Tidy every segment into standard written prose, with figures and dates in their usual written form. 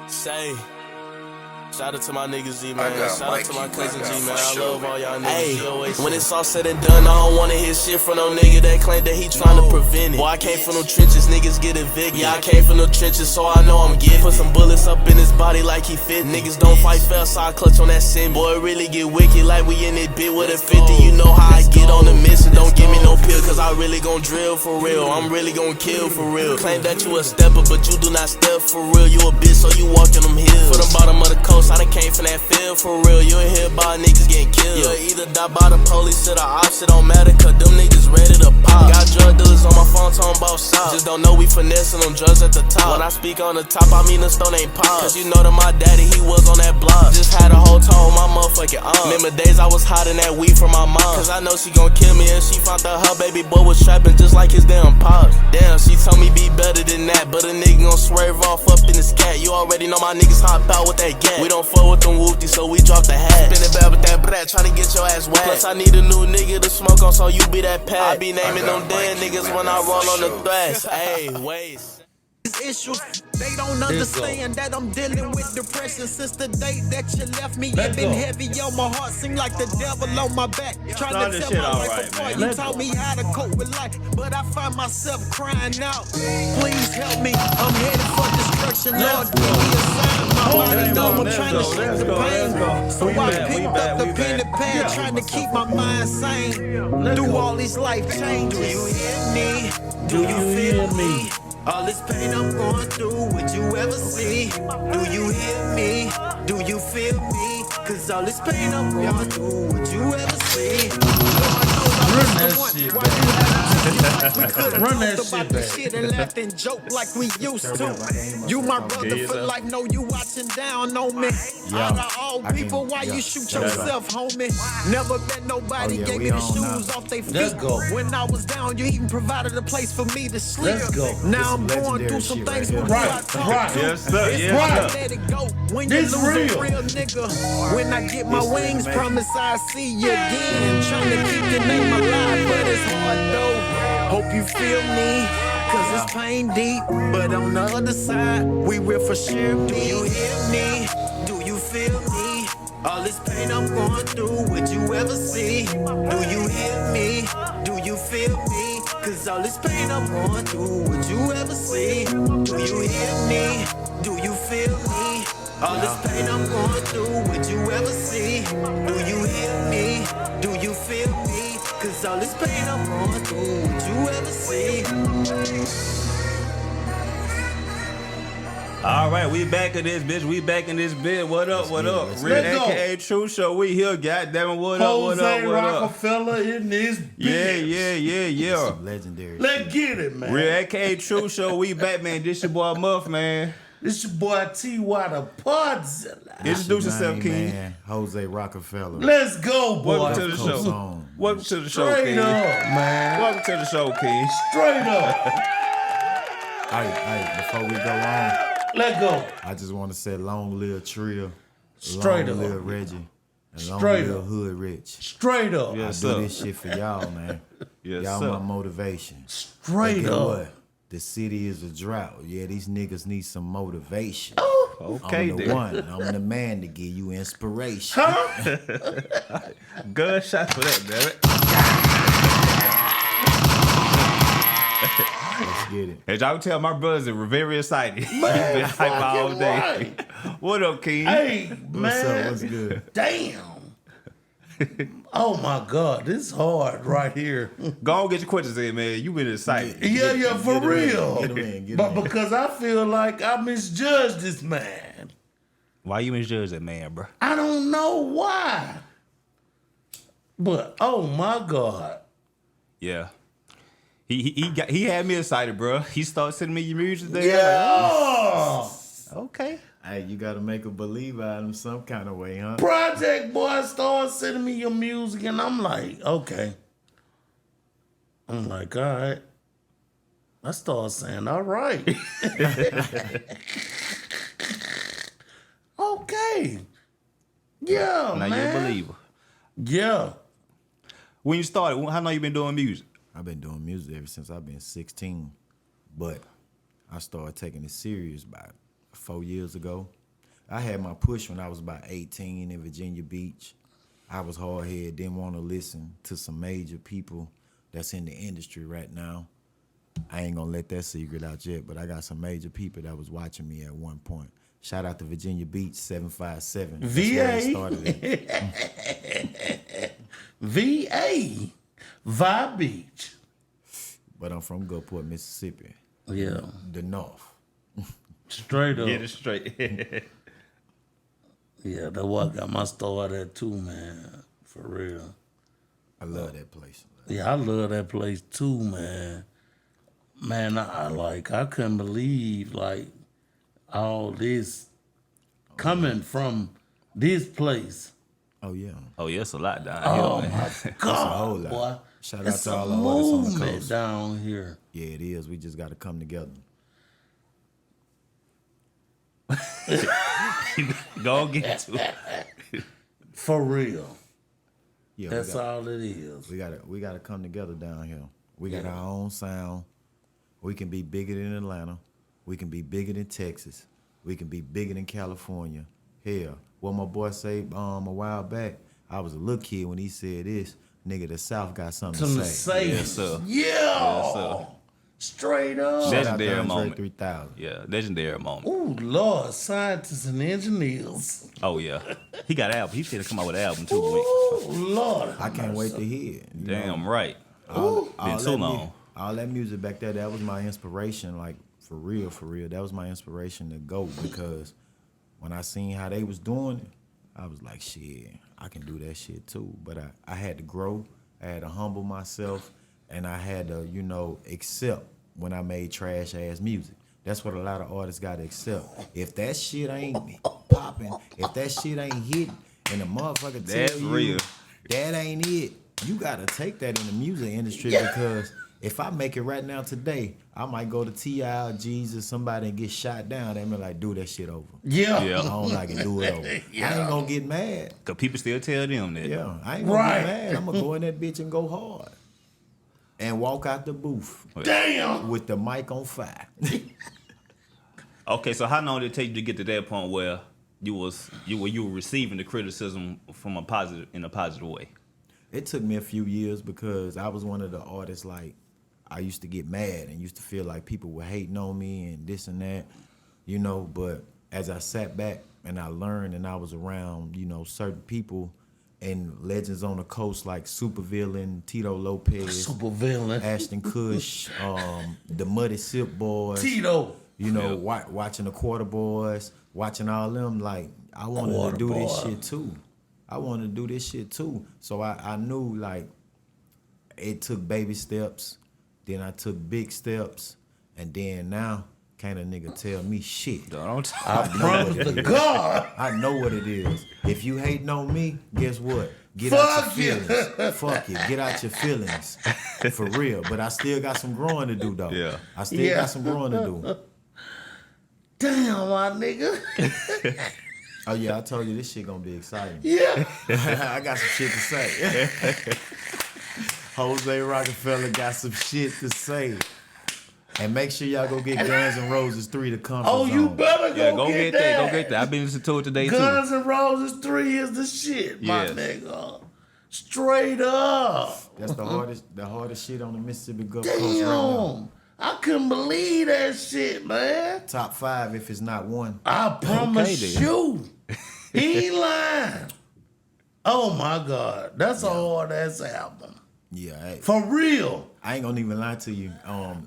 Say, shout out to my niggas G, man. Shout out to my cousin G, man. I love all y'all niggas. Hey, when it's all said and done, I don't wanna hear shit from no nigga that claim that he tryna prevent it. Boy, I came from no trenches, niggas get evicted. Yeah, I came from no trenches, so I know I'm getting. Put some bullets up in his body like he fit. Niggas don't fight fair, so I clutch on that sin. Boy, it really get wicked like we in it bit with a 50. You know how I get on the mission. Don't give me no pill, cause I really gon' drill for real. I'm really gon' kill for real. Claim that you a stepper, but you do not step for real. You a bitch, so you walkin' them hills. For the bottom of the coast, I done came from that field for real. You ain't hear about niggas getting killed. You'll either die by the police or the ops. It don't matter, cause them niggas ready to pop. Got drug dealers on my phone talking about shots. Just don't know we finessing them drugs at the top. When I speak on the top, I mean the stone ain't pop. Cause you know that my daddy, he was on that block. Just had a whole toe on my motherfucking arm. Remember days I was hiding that weed from my mom. Cause I know she gon' kill me, and she found out her baby boy was trapping just like his damn pops. Damn, she told me be better than that, but a nigga gon' swerve off up in his cat. You already know my niggas hop out with that gat. We don't fuck with them whoopties, so we drop the hat. Spin it back with that brat, tryna get your ass whacked. Plus I need a new nigga to smoke on, so you be that pat. I be naming them dead niggas when I roll on the thrash. Ayy, waste. Issues, they don't understand that I'm dealing with depression since the day that you left me. It been heavy on my heart, seem like the devil on my back. Trying to tell my life apart. You taught me how to cope with life, but I find myself crying out. Please help me, I'm headed for destruction. Lord, give me a sign. My body numb, I'm trying to shake the pain. So I picked up the pen and pad, trying to keep my mind sane through all these life changes. Do you hear me? Do you feel me? All this pain I'm going through, would you ever see? Do you hear me? Do you feel me? Cause all this pain I'm going through, would you ever see? Run that shit back. Run that shit back. Shit and laugh and joke like we used to. You my brother for life, know you watching down on me. Out of all people, why you shoot yourself, homie? Never bet nobody gave me the shoes off they feet. When I was down, you even provided a place for me to sleep. Let's go. Now I'm going through some things with right. Yes, sir. It's hard to let it go when you lose a real nigga. When I get my wings, promise I'll see you again. Trying to keep your name alive, but it's hard though. Hope you feel me, cause it's pain deep. But on the other side, we will for sure be. Do you hear me? Do you feel me? All this pain I'm going through, would you ever see? Do you hear me? Do you feel me? Cause all this pain I'm going through, would you ever see? Do you hear me? Do you feel me? All this pain I'm going through, would you ever see? Do you hear me? Do you feel me? Cause all this pain I'm going through, would you ever see? All right, we back in this bitch. We back in this bit. What up? What up? Real RealakaTruth show. We here. Goddamn it. What up? What up? What up? Rocafella in this bitch. Yeah. Legendary. Let's get it, man. RealakaTruth show. We back, man. This your boy Muff, man. This your boy T.Y. the Podzilla. Introduce yourself, King. Man, Jose Rocafella. Let's go, boy. Welcome to the show. Welcome to the show, Straight King. up, man. Welcome to the show, King. Straight up. Hey, before we go on, let's go. I just want to say long live Trill, Straight long up. live Reggie, and long Straight live up. Hood Rich. Straight up. Yes, I do sir. this shit for y'all, man. Yes, y'all sir. my motivation. Straight But guess up. what? The city is a drought. Yeah, these niggas need some motivation. Okay, I'm the then. one. I'm the man to give you inspiration. Gunshot for that, damn it. Let's get it. As y'all can tell, my brothers are very excited. Man, Been hype all fucking day. right. What up, King? Hey, What's man. up? What's good? Damn. Oh my God, this is hard right here. Go on, get your questions in, man. You been excited. Yeah, for real. Get him in. But because I feel like I misjudged this man. Why you misjudge that man, bro? I don't know why. But oh my God. Yeah. He had me excited, bro. He started sending me your music today. Yeah. Okay. Hey, you gotta make a believer out of him some kind of way, huh? Project Boy started sending me your music, and I'm like, okay. I'm like, all right. I started saying, all right. Okay. Yeah, Now man. you're a believer. Yeah. When you started, how long you been doing music? I've been doing music ever since I've been 16, but I started taking it serious about 4 years ago. I had my push when I was about 18 in Virginia Beach. I was hard-headed, didn't want to listen to some major people that's in the industry right now. I ain't gonna let that secret out yet, but I got some major people that was watching me at one point. Shout out to Virginia Beach 757. That's where it started at. VA. Vi Beach. But I'm from Gulfport, Mississippi. Yeah. The North. Straight up. Get it straight. Yeah, that's what got my start at too, man. For real. I love that place. Yeah, I love that place too, man. Man, I couldn't believe like all this coming from this place. Oh, yeah. Oh, yeah, it's a lot down Oh here, man. my That's a God, whole lot. boy! Shout out It's to a all the artists on the movement coast. down here. Yeah, it is. We just got to come together. Go get to it. For real. Yeah, That's all it is. we gotta come together down here. We got our own sound. We can be bigger than Atlanta. We can be bigger than Texas. We can be bigger than California. Hell, what my boy say a while back, I was a little kid when he said this, nigga, the South got something to say. Yes, sir. Yeah. Yes, sir. Straight up. Shout out to Legendary Andre moment. 3000. Yeah, legendary moment. Ooh, Lord, scientists and engineers. Oh, yeah. He got an album. He should have come out with an album, too. Wink. Ooh, Lord. I can't wait to hear it. You Damn know, right. all Been too that long. All that music back there, that was my inspiration, like for real. That was my inspiration to go because when I seen how they was doing it, I was like, shit, I can do that shit too. But I had to grow, I had to humble myself, and I had to, accept when I made trash ass music. That's what a lot of artists gotta accept. If that shit ain't popping, if that shit ain't hitting, and the motherfucker That's tell you real. that ain't it, you gotta take that in the music industry because if I make it right now today, I might go to T.I. or Jesus, somebody and get shot down. They be like, do that shit over. Yeah. Yeah. I don't like it, do it over. I ain't gonna get mad. Because people still tell them that. Yeah, I ain't gonna Right. get mad. I'm gonna go in that bitch and go hard. And walk out the booth Damn. with the mic on fire. Okay, so how long did it take you to get to that point where you were receiving the criticism in a positive way? It took me a few years because I was one of the artists, like, I used to get mad and used to feel like people were hating on me and this and that, but as I sat back and I learned and I was around, certain people and legends on the coast like Supervillain, Tito Lopez, Super villain. Ashton Kush, the Muddy Silk Boys, Tito. watching the Quarter Boys, watching all them, like, I wanted Quarter to do this Boy. shit too. I wanted to do this shit too. So I knew, like, it took baby steps, then I took big steps, and then now can't a nigga tell me shit. Don't I promise to God. I know what it is. If you hating on me, guess what? Get Fuck out your feelings. Fuck it. Get out your feelings. For real. But I still got some growing to do, though. Yeah. I still Yeah. got some growing to do. Damn, my nigga. Oh, yeah, I told you this shit gonna be exciting. Yeah. I got some shit to say. Jose Rocafella got some shit to say. And make sure y'all go get Guns N' Roses 3 to Comfort Oh, you Zone. better Yeah, go get that. that. Go get that. I've been listening to it today, Guns N' Roses 3 is the shit, my Yes. nigga. Straight up. That's the hardest shit on the Mississippi Gulf Coast right now. Damn. I couldn't believe that shit, man. Top 5 if it's not one. I promise then. you. He ain't lying. Oh my God. That's a hard ass album. Yeah, hey. For real. I ain't gonna even lie to you.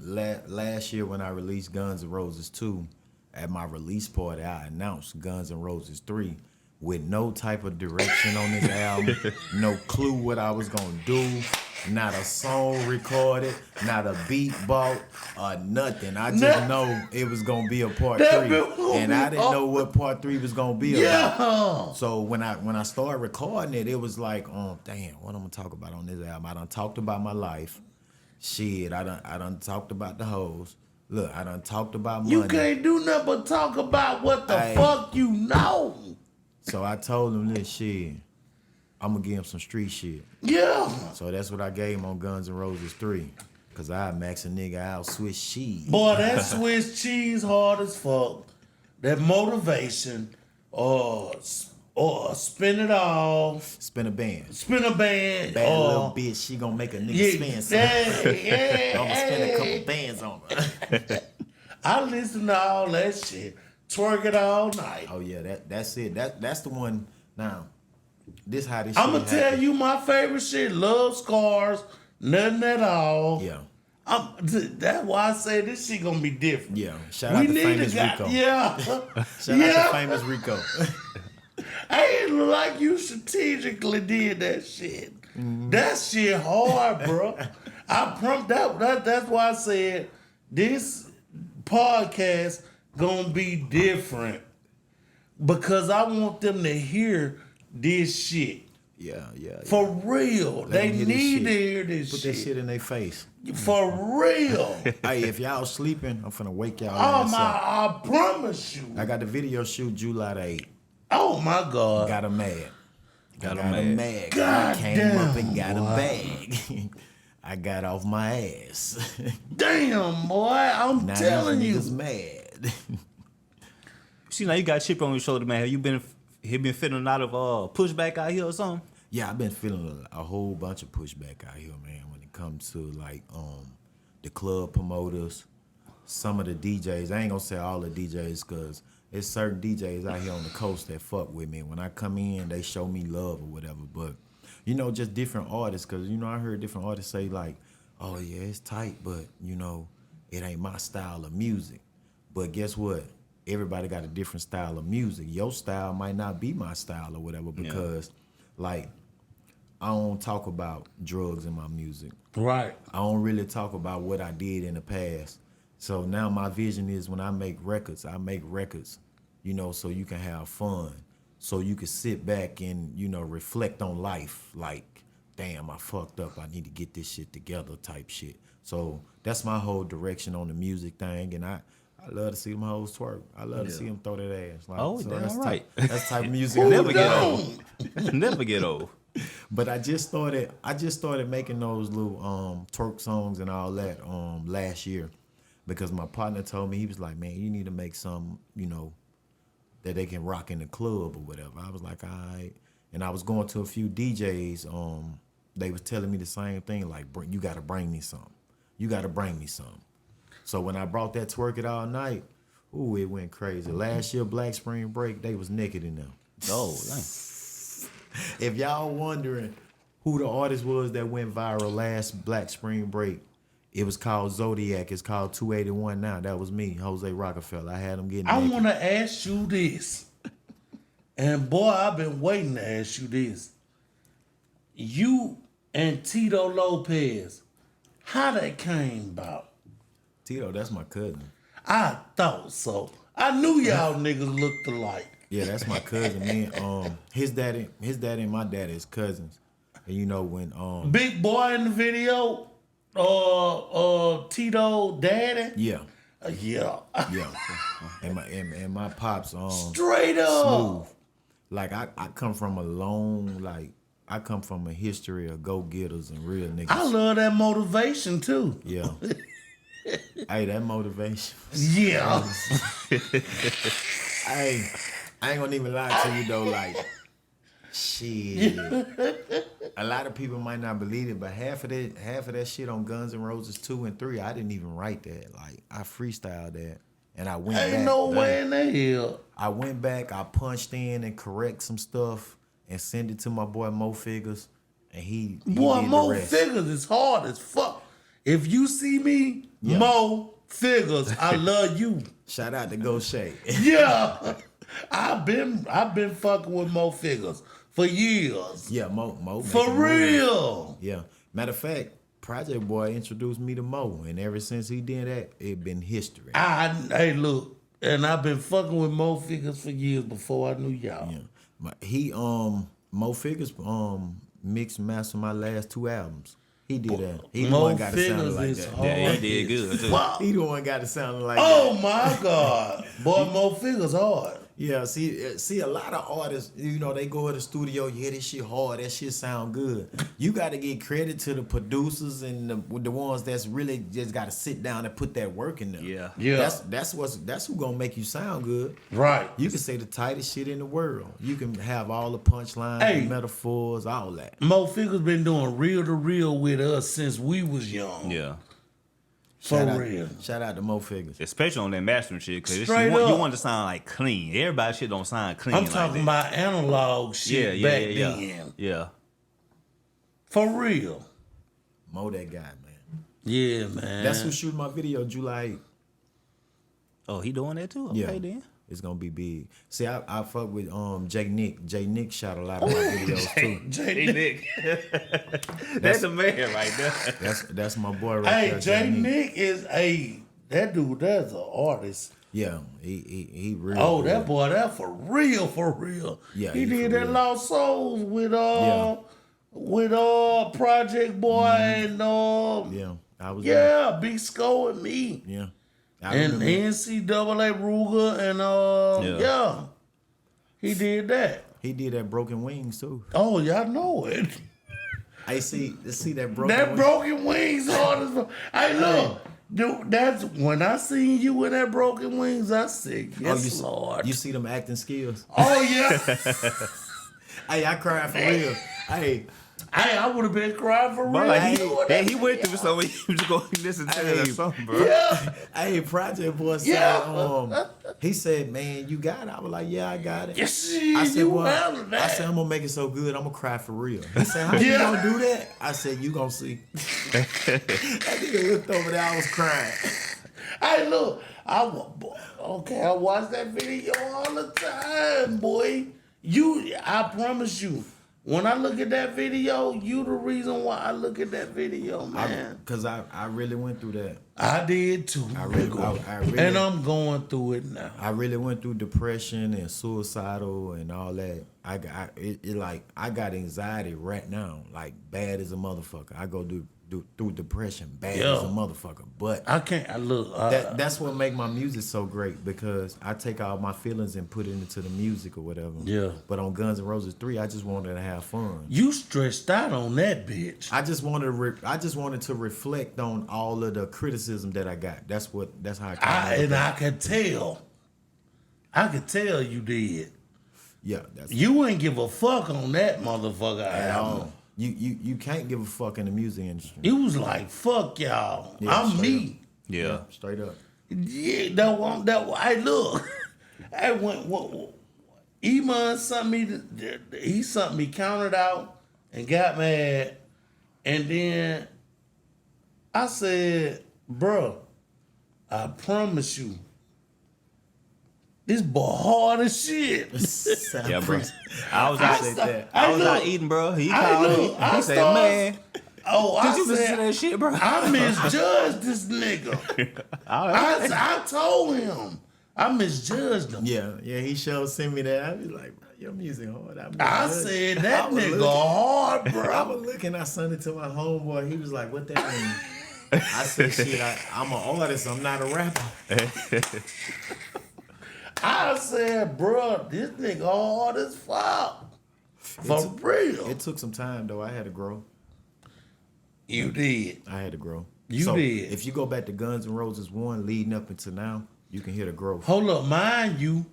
Last year when I released Guns N' Roses 2, at my release party, I announced Guns N' Roses 3 with no type of direction on this album, no clue what I was gonna do, not a song recorded, not a beat bought, or nothing. I just know it was gonna be a part That 3, bit gonna and be I didn't know what part 3 was gonna be about. Yeah. So when I started recording it, it was like, damn, what I'm gonna talk about on this album? I done talked about my life. Shit, I done talked about the hoes. Look, I done talked about money. You can't do nothing but talk about what the Hey. fuck you know. So I told him this shit. I'm gonna give him some street shit. Yeah. So that's what I gave him on Guns N' Roses 3. Cause I max a nigga out, switch shit. Boy, that Swiss cheese hard as fuck. That motivation. Spin It All. Spin a band. Spin a Band. Bad little bitch, she gonna make a nigga spin something. Yeah. I'm gonna spend a couple bands on her. I listen to all that shit. Twerk it all night. Oh yeah, that's it. That's the one. Now, this how this. I'm gonna tell you my favorite shit. Love Scars. Nothing at all. Yeah. That's why I say this shit gonna be different. Yeah. Shout out to Famous Rico. Yeah. Shout out to Famous Rico. I ain't like you strategically did that shit. That shit hard, bro. I that's why I said this podcast gonna be different because I want them to hear this shit. Yeah. For real. They need to hear this shit. Put that shit in their face. For real. Hey, if y'all sleeping, I'm finna wake y'all Oh ass my, up. I promise you. I got the video shoot July the 8th. Oh my God. Got him mad. Got him mad. God Came damn, up and got boy. a bag. I got off my ass. Damn, boy. I'm Now telling you. these niggas mad. See, now you got a chip on your shoulder, man. Have you been feeling a lot of pushback out here or something? Yeah, I've been feeling a whole bunch of pushback out here, man, when it comes to like the club promoters, some of the DJs. I ain't gonna say all the DJs because there's certain DJs out here on the coast that fuck with me. When I come in, they show me love or whatever. But, you know, just different artists because, you know, I heard different artists say like, oh yeah, it's tight, but, you know, it ain't my style of music. But guess what? Everybody got a different style of music. Your style might not be my style or whatever because, like, I don't talk about drugs in my music. Right. I don't really talk about what I did in the past. So now my vision is when I make records, you know, so you can have fun. So you can sit back and, you know, reflect on life. Like, damn, I fucked up. I need to get this shit together type shit. So that's my whole direction on the music thing. And I love to see them hoes twerk. I love to see them throw that ass. Like, Oh, so damn that's right. That's type of music. Never get old. Never get old. But I just started making those little twerk songs and all that last year because my partner told me, he was like, man, you need to make some, you know, that they can rock in the club or whatever. I was like, all right. And I was going to a few DJs. They was telling me the same thing, like, you got to bring me some. You got to bring me some. So when I brought that Twerk It All Night, ooh, it went crazy. Last year, Black Spring Break, they was naked in them. Oh, dang. If y'all wondering who the artist was that went viral last Black Spring Break, it was called Zodiac. It's called 281 now. That was me, Jose Rocafella. I had him getting I naked. want to ask you this. And boy, I've been waiting to ask you this. You and Tito Lopez, how that came about? Tito, that's my cousin. I thought so. I knew y'all niggas looked alike. Yeah, that's my cousin, man. His daddy and my daddy is cousins. And you know when Big boy in the video, Tito daddy. yeah. Yeah. Yeah. and my pops Straight up. smooth. Like I come from I come from a history of go-getters and real niggas. I love that motivation too. Yeah. Hey, that motivation. Yeah. Hey, I ain't gonna even lie to you though, like, shit. A lot of people might not believe it, but half of that shit on Guns N' Roses 2 and 3, I didn't even write that. Like, I freestyled that. And I went back. Ain't no way in the hell. I went back, I punched in and correct some stuff and send it to my boy Mo Figures. And he Boy, did Mo the rest. Figures is hard as fuck. If you see me, Mo Figures, I love you. Shout out to Go Shay. Yeah. I've been fucking with Mo Figures for years. Yeah, Mo. For making moves. real. Yeah. Matter of fact, Project Boy introduced me to Mo, and ever since he did that, it been history. Hey, look, and I've been fucking with Mo Figures for years before I knew y'all. Yeah. He Mo Figures mixed and mastered my last 2 albums. He did that. He the Mo one got it sounding Figures like is that. hard. Yeah, he did good too. Wow. He the one got it sounding like Oh that. my God. Boy, Mo Figures hard. Yeah, see, a lot of artists, you know, they go in the studio, you hear this shit hard, that shit sound good. You got to give credit to the producers and the ones that's really just got to sit down and put that work in there. Yeah. That's who gonna make you sound good. Right. You can say the tightest shit in the world. You can have all the punchlines, Hey. the metaphors, all that. Mo Figures been doing real to real with us since we was young. Yeah. For real. Shout out to Mo Figures. Especially on that mastering shit, because Straight you up. want to sound like clean. Everybody shit don't sound clean. I'm like talking that. about analog shit back then. Yeah. For real. Mo that guy, man. Yeah, man. That's who shooting my video July 8th. Oh, he doing that too? Okay, Yeah. then. It's gonna be big. See, I fuck with Jay Nick. Jay Nick shot a lot of my videos too. Jay Nick. That's a man right there. That's my boy right there. Hey, Jay Nick is that dude. That's an artist. Yeah, he real. Oh, good. that boy, that for real, for real. Yeah, he he did for that real. Lost Souls with Project Boy and Yeah, I was. yeah, Big Sko and me. Yeah. I And remember. NCAA Ruger and yeah. He did that. He did that Broken Wings too. Oh, y'all know it. I see that Broken That Wings. Broken Wings hard as fuck. Hey, look, dude, that's when I seen you with that Broken Wings, I said, yes, Lord. You see them acting skills. Oh yeah. Hey, I cried for real. Hey, I would have been crying for real. But like, You know that he went shit. through something. He was going to listen to Hey. that song, bro. Yeah. hey, Project Boy said, Yeah. he said, man, you got it. I was like, yeah, I got it. Yes, I said, you well, handled that. I said, I'm gonna make it so good, I'm gonna cry for real. He said, how you gonna do that? I said, you gonna see. That nigga looked over there, I was crying. Hey, look, I watch that video all the time, boy. I promise you, when I look at that video, you the reason why I look at that video, man. Cause I really went through that. I did too. I really and I'm going through it now. I really went through depression and suicidal and all that. I got anxiety right now, like bad as a motherfucker. I go through depression, bad as a motherfucker. But I can't. Look, that's what make my music so great, because I take all my feelings and put it into the music or whatever. Yeah. But on Guns N' Roses 3, I just wanted to have fun. you stressed out on that bitch. I just wanted to reflect on all of the criticism that I got. That's how I came up. I could tell. I could tell you did. Yeah, that's You ain't give a fuck on that motherfucker at album. all. You can't give a fuck in the music industry. It was like, fuck y'all. Yeah, I'm straight me. Yeah. Straight up. Yeah, hey, look. Hey, when Iman sent me, counted out and got mad. And then I said, bruh, I promise you, this boy hard as shit. Yeah, bro. I was out eating, bro. He I called me. look, I He said, started- man, Oh, did you listen to that shit, bro? I misjudged this nigga. I told him. I misjudged him. Yeah, he sure sent me that. I was like, bro, your music hard. I said, that was nigga looking- hard, I bro. was looking, I sent it to my homeboy. He was like, what that mean? I said, shit, I'm an artist. I'm not a rapper. I said, bro, this nigga hard as fuck. For real. It took some time, though. I had to grow. You did. I had to grow. You so did. If you go back to Guns N' Roses 1 leading up into now, you can hear the growth. Hold up, mind you,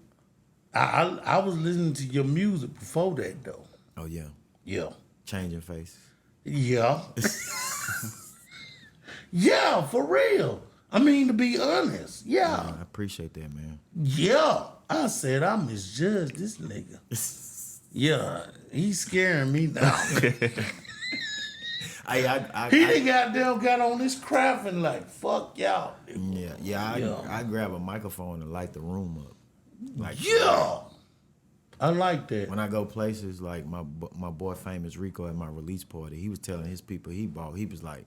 I was listening to your music before that, though. Oh, yeah. Yeah. Changing faces. Yeah. Yeah, for real. I mean, to be honest. Yeah. I appreciate that, man. Yeah. I said, I misjudged this nigga. Yeah. He's scaring me now. He He done got on this craft and like, fuck y'all. I grab a microphone and light the room up. Like, Yeah. I like that. when I go places, like my boy Famous Rico at my release party, he was telling his people he bought, he was like,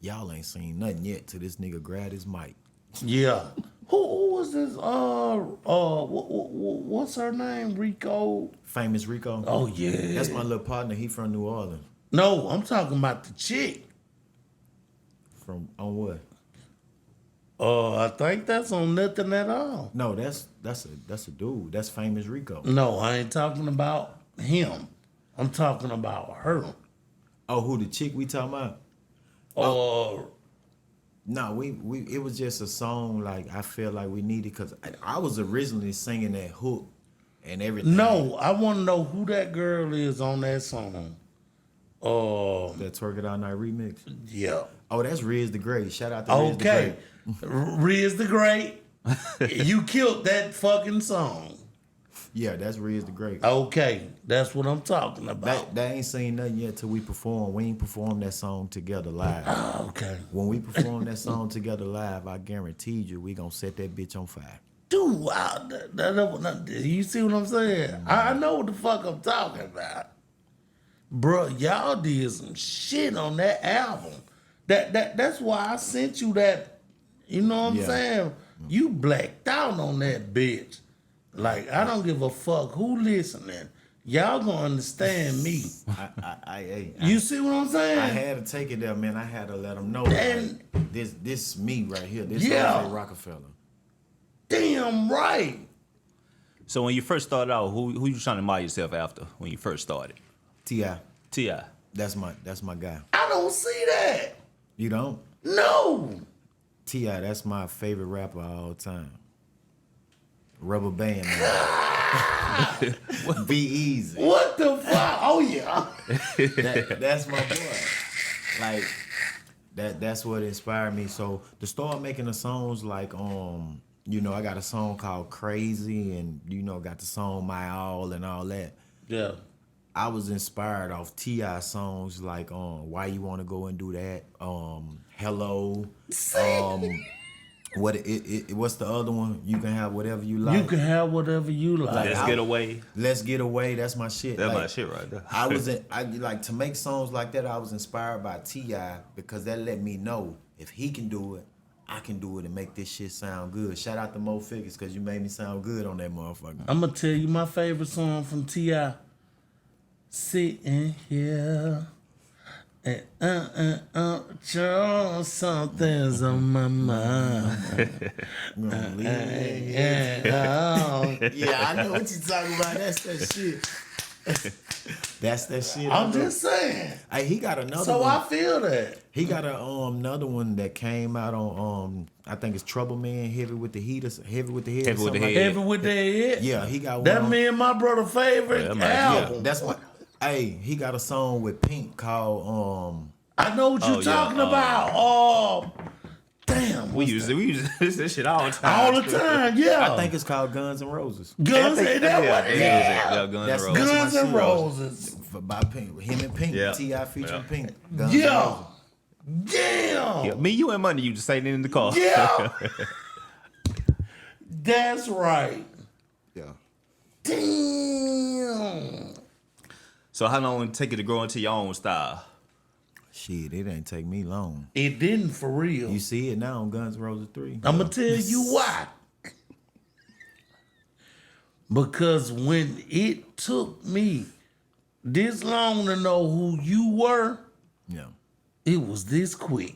y'all ain't seen nothing yet till this nigga grab his mic. Yeah. Who was this? What's her name? Rico? Famous Rico. Oh, yeah. That's my little partner. He from New Orleans. No, I'm talking about the chick. From on what? I think that's on Nothing at All. No, that's a dude. That's Famous Rico. No, I ain't talking about him. I'm talking about her. Oh, who the chick we talking about? No, we it was just a song like I feel like we needed because I was originally singing that hook and everything. No, I want to know who that girl is on that song. That Twerk It All Night remix. Yeah. Oh, that's Riz the Great. Shout out to Riz the Great. Okay. Riz the Great. You killed that fucking song. Yeah, that's Riz the Great. Okay, that's what I'm talking about. That ain't seen nothing yet till we perform. We ain't performed that song together live. Okay. When we perform that song together live, I guarantee you we gonna set that bitch on fire. Dude, you see what I'm saying? I know what the fuck I'm talking about. Bruh, y'all did some shit on that album. That's why I sent you that. You know what I'm saying? You blacked out on that bitch. Like, I don't give a fuck who listening. Y'all gonna understand me. You see what I'm saying? I had to take it there, man. I had to let them know. And, like, this me right here. This Yeah. is Rocafella. damn right. So when you first started out, who you trying to model yourself after when you first started? T.I. T.I. That's my guy. I don't see that. You don't? No. T.I. That's my favorite rapper of all time. Rubber Band, man. Be easy. What the fuck? Oh, yeah. That's my boy. Like that's what inspired me. So to start making the songs like you know, I got a song called Crazy and you know, got the song My All and all that. Yeah. I was inspired off T.I. songs like Why You Wanna Go and Do That, Hello, what's the other one? You Can Have Whatever You Like. You can have whatever you like. Let's Get Away. Let's Get Away. That's my shit. That's like, my shit right there. I like to make songs like that. I was inspired by T.I. because that let me know if he can do it, I can do it and make this shit sound good. Shout out to Mo Figures because you made me sound good on that motherfucker. I'm gonna tell you my favorite song from T.I. Sitting here and sure something's on my mind. Yeah, I know what you're talking about. That's that shit. That's that shit. I'm just saying. Hey, he got another So one. I feel that. He got another one that came out on I think it's Trouble Man, Heavy with the Head. Heavy with the Head. Heavy with that head. Yeah, he got one. That me and my brother favorite album. Yeah, that's what. Hey, he got a song with Pink called I know what you're talking about. Oh, damn. We use this shit all the time. All the time, yeah. I think it's called Guns N' Roses. Guns N' That's Guns my N' shit. Roses. By Pink, him and Pink, Yeah. T.I. featuring Yeah. Pink. Guns N' Yeah. Roses. Damn. Yeah, me, you, and Money, you just saying it in the car. Yeah. That's right. Yeah. Damn. So how long would it take you to grow into your own style? Shit, it ain't take me long. It didn't for real. You see it now on Guns N' Roses 3. I'm going to tell you why. Because when it took me this long to know who you were, Yeah. it was this quick.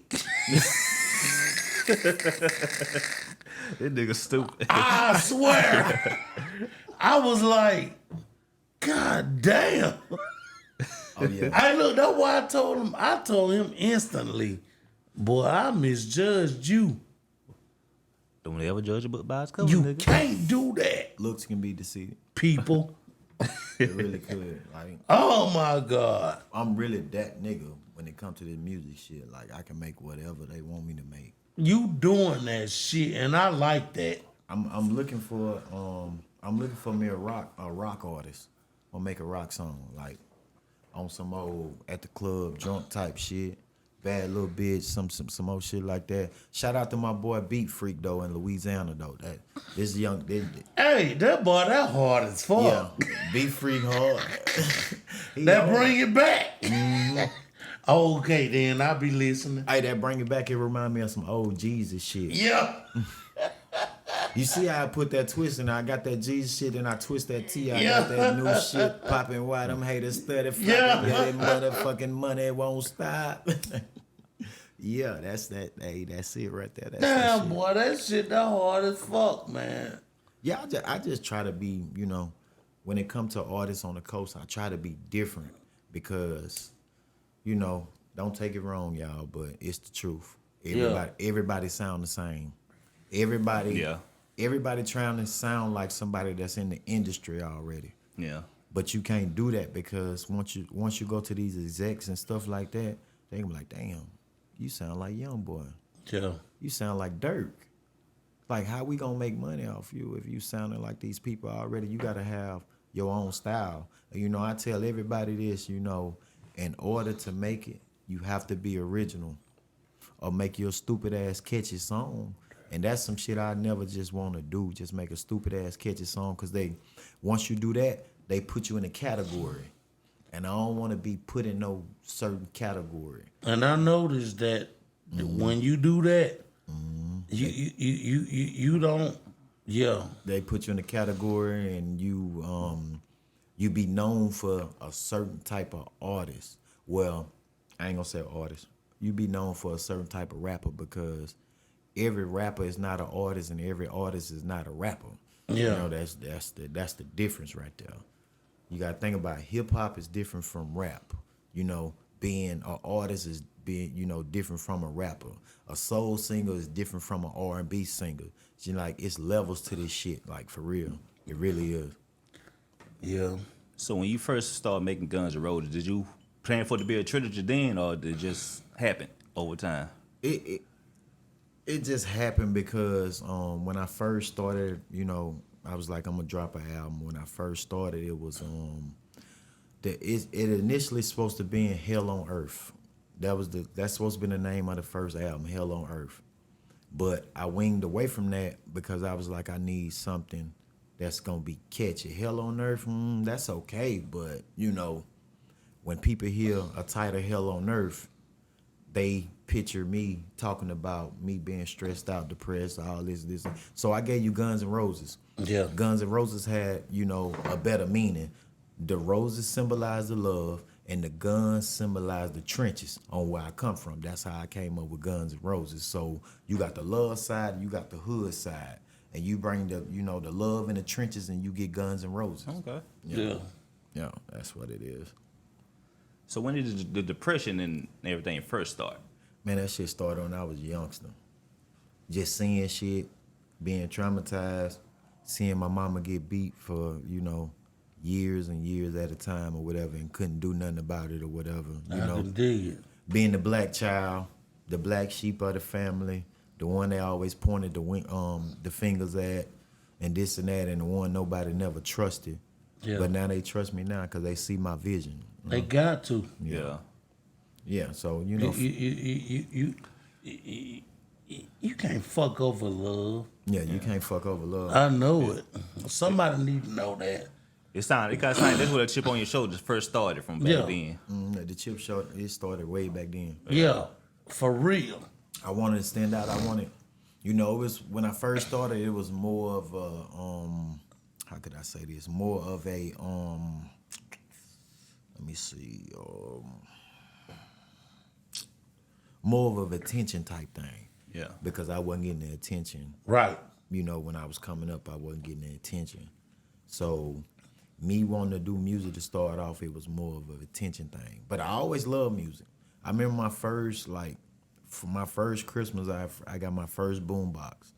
This nigga stupid. I swear. I was like, God damn. Oh yeah. I look, that's why I told him instantly, boy, I misjudged you. Don't ever judge a book by its cover, You nigga. can't do that, Looks can be deceiving. people. It really could. Like Oh my God. I'm really that nigga when it comes to this music shit. Like I can make whatever they want me to make. You doing that shit, and I like that. I'm looking for me a rock artist. I'll make a rock song like on some old at the club drunk type shit. Bad little bitch, some old shit like that. Shout out to my boy Beat Freak though in Louisiana though. This young Hey, that boy, that hard as fuck. yeah, Beat Freak hard. That bring it back. Okay, then I'll be listening. Hey, that bring it back. It remind me of some old Jesus shit. Yeah. You see how I put that twist and I got that Jesus shit and I twist that T. I Yeah. got that new shit popping. Why them haters study fucking Yeah. get that motherfucking money won't stop. Yeah, that's that. Hey, that's it right there. That's Damn, that shit. boy, that shit that hard as fuck, man. Yeah, I just try to be, when it comes to artists on the coast, I try to be different because, don't take it wrong, y'all, but it's the truth. Everybody sound the same. Everybody trying to sound like somebody that's in the industry already. Yeah. But you can't do that because once you go to these execs and stuff like that, they gonna be like, damn, you sound like Young Boy. Yeah. You sound like Dirk. Like, how we gonna make money off you if you sounding like these people already? You gotta have your own style. And, I tell everybody this, in order to make it, you have to be original or make your stupid ass catchy song. And that's some shit I never just want to do, just make a stupid ass catchy song, because once you do that, they put you in a category. And I don't want to be put in no certain category. And I noticed that when you do that, you don't, yeah. They put you in a category and you be known for a certain type of artist. Well, I ain't gonna say artist. You be known for a certain type of rapper because every rapper is not an artist and every artist is not a rapper. Yeah. That's the difference right there. You gotta think about hip hop is different from rap. Being an artist is being, different from a rapper. A soul singer is different from an R&B singer. It's levels to this shit, like, for real. It really is. Yeah. So when you first started making Guns N' Roses, did you plan for it to be a trilogy then, or did it just happen over time? It just happened because when I first started, I was like, I'm gonna drop an album. When I first started, it was it initially supposed to be in Hell on Earth. That's supposed to be the name of the first album, Hell on Earth. But I winged away from that because I was like, I need something that's gonna be catchy. Hell on Earth, that's okay, but when people hear a title, Hell on Earth, they picture me talking about me being stressed out, depressed, all this. So I gave you Guns N' Roses. Yeah. Guns N' Roses had, a better meaning. The roses symbolize the love, and the guns symbolize the trenches on where I come from. That's how I came up with Guns N' Roses. So you got the love side, and you got the hood side, and you bring the, the love in the trenches, and you get Guns N' Roses. Okay. Yeah, that's what it is. So when did the depression and everything first start? Man, that shit started when I was a youngster. Just seeing shit, being traumatized, seeing my mama get beat for, years and years at a time or whatever, and couldn't do nothing about it or whatever. I can dig it. Being the black child, the black sheep of the family, the one they always pointed the fingers at, and this and that, and the one nobody never trusted. Yeah. But now they trust me now because they see my vision. They got to. Yeah. Yeah, so, You can't fuck over love. Yeah, you can't fuck over love. I know it. Somebody need to know that. It kind of sounded that's where the chip on your shoulder first started from back then. The chip show, it started way back then. Yeah, for real. I wanted to stand out. I wanted, it was, when I first started, it was more of a, how could I say this? More of a, let me see, more of an attention type thing. Yeah. Because I wasn't getting the attention. Right. When I was coming up, I wasn't getting the attention. So me wanting to do music to start off, it was more of an attention thing. But I always loved music. I remember for my first Christmas, I got my first boombox.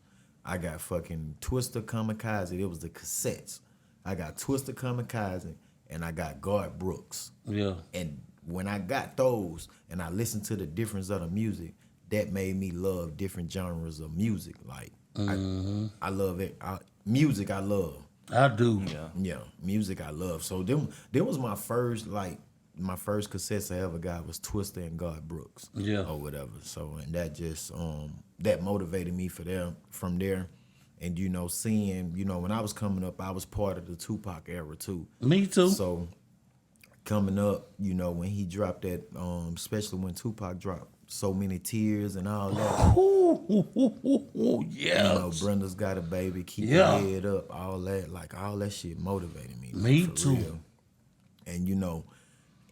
I got fucking Twister Kamikaze. It was the cassettes. I got Twister Kamikaze and I got Garth Brooks. Yeah. And when I got those and I listened to the difference of the music, that made me love different genres of music. Like, I love it. Music I love. I do. Yeah, music I love. So them was my first cassettes I ever got was Twister and Garth Brooks. Yeah. Or whatever. So, and that just, that motivated me from there. And, seeing, when I was coming up, I was part of the Tupac era too. Me too. So coming up, when he dropped that, especially when Tupac dropped So Many Tears and all that. Yeah. Brenda's Got a Baby, Keep Your Head Up, all that. Like, all that shit motivated me. Me for too. real. And,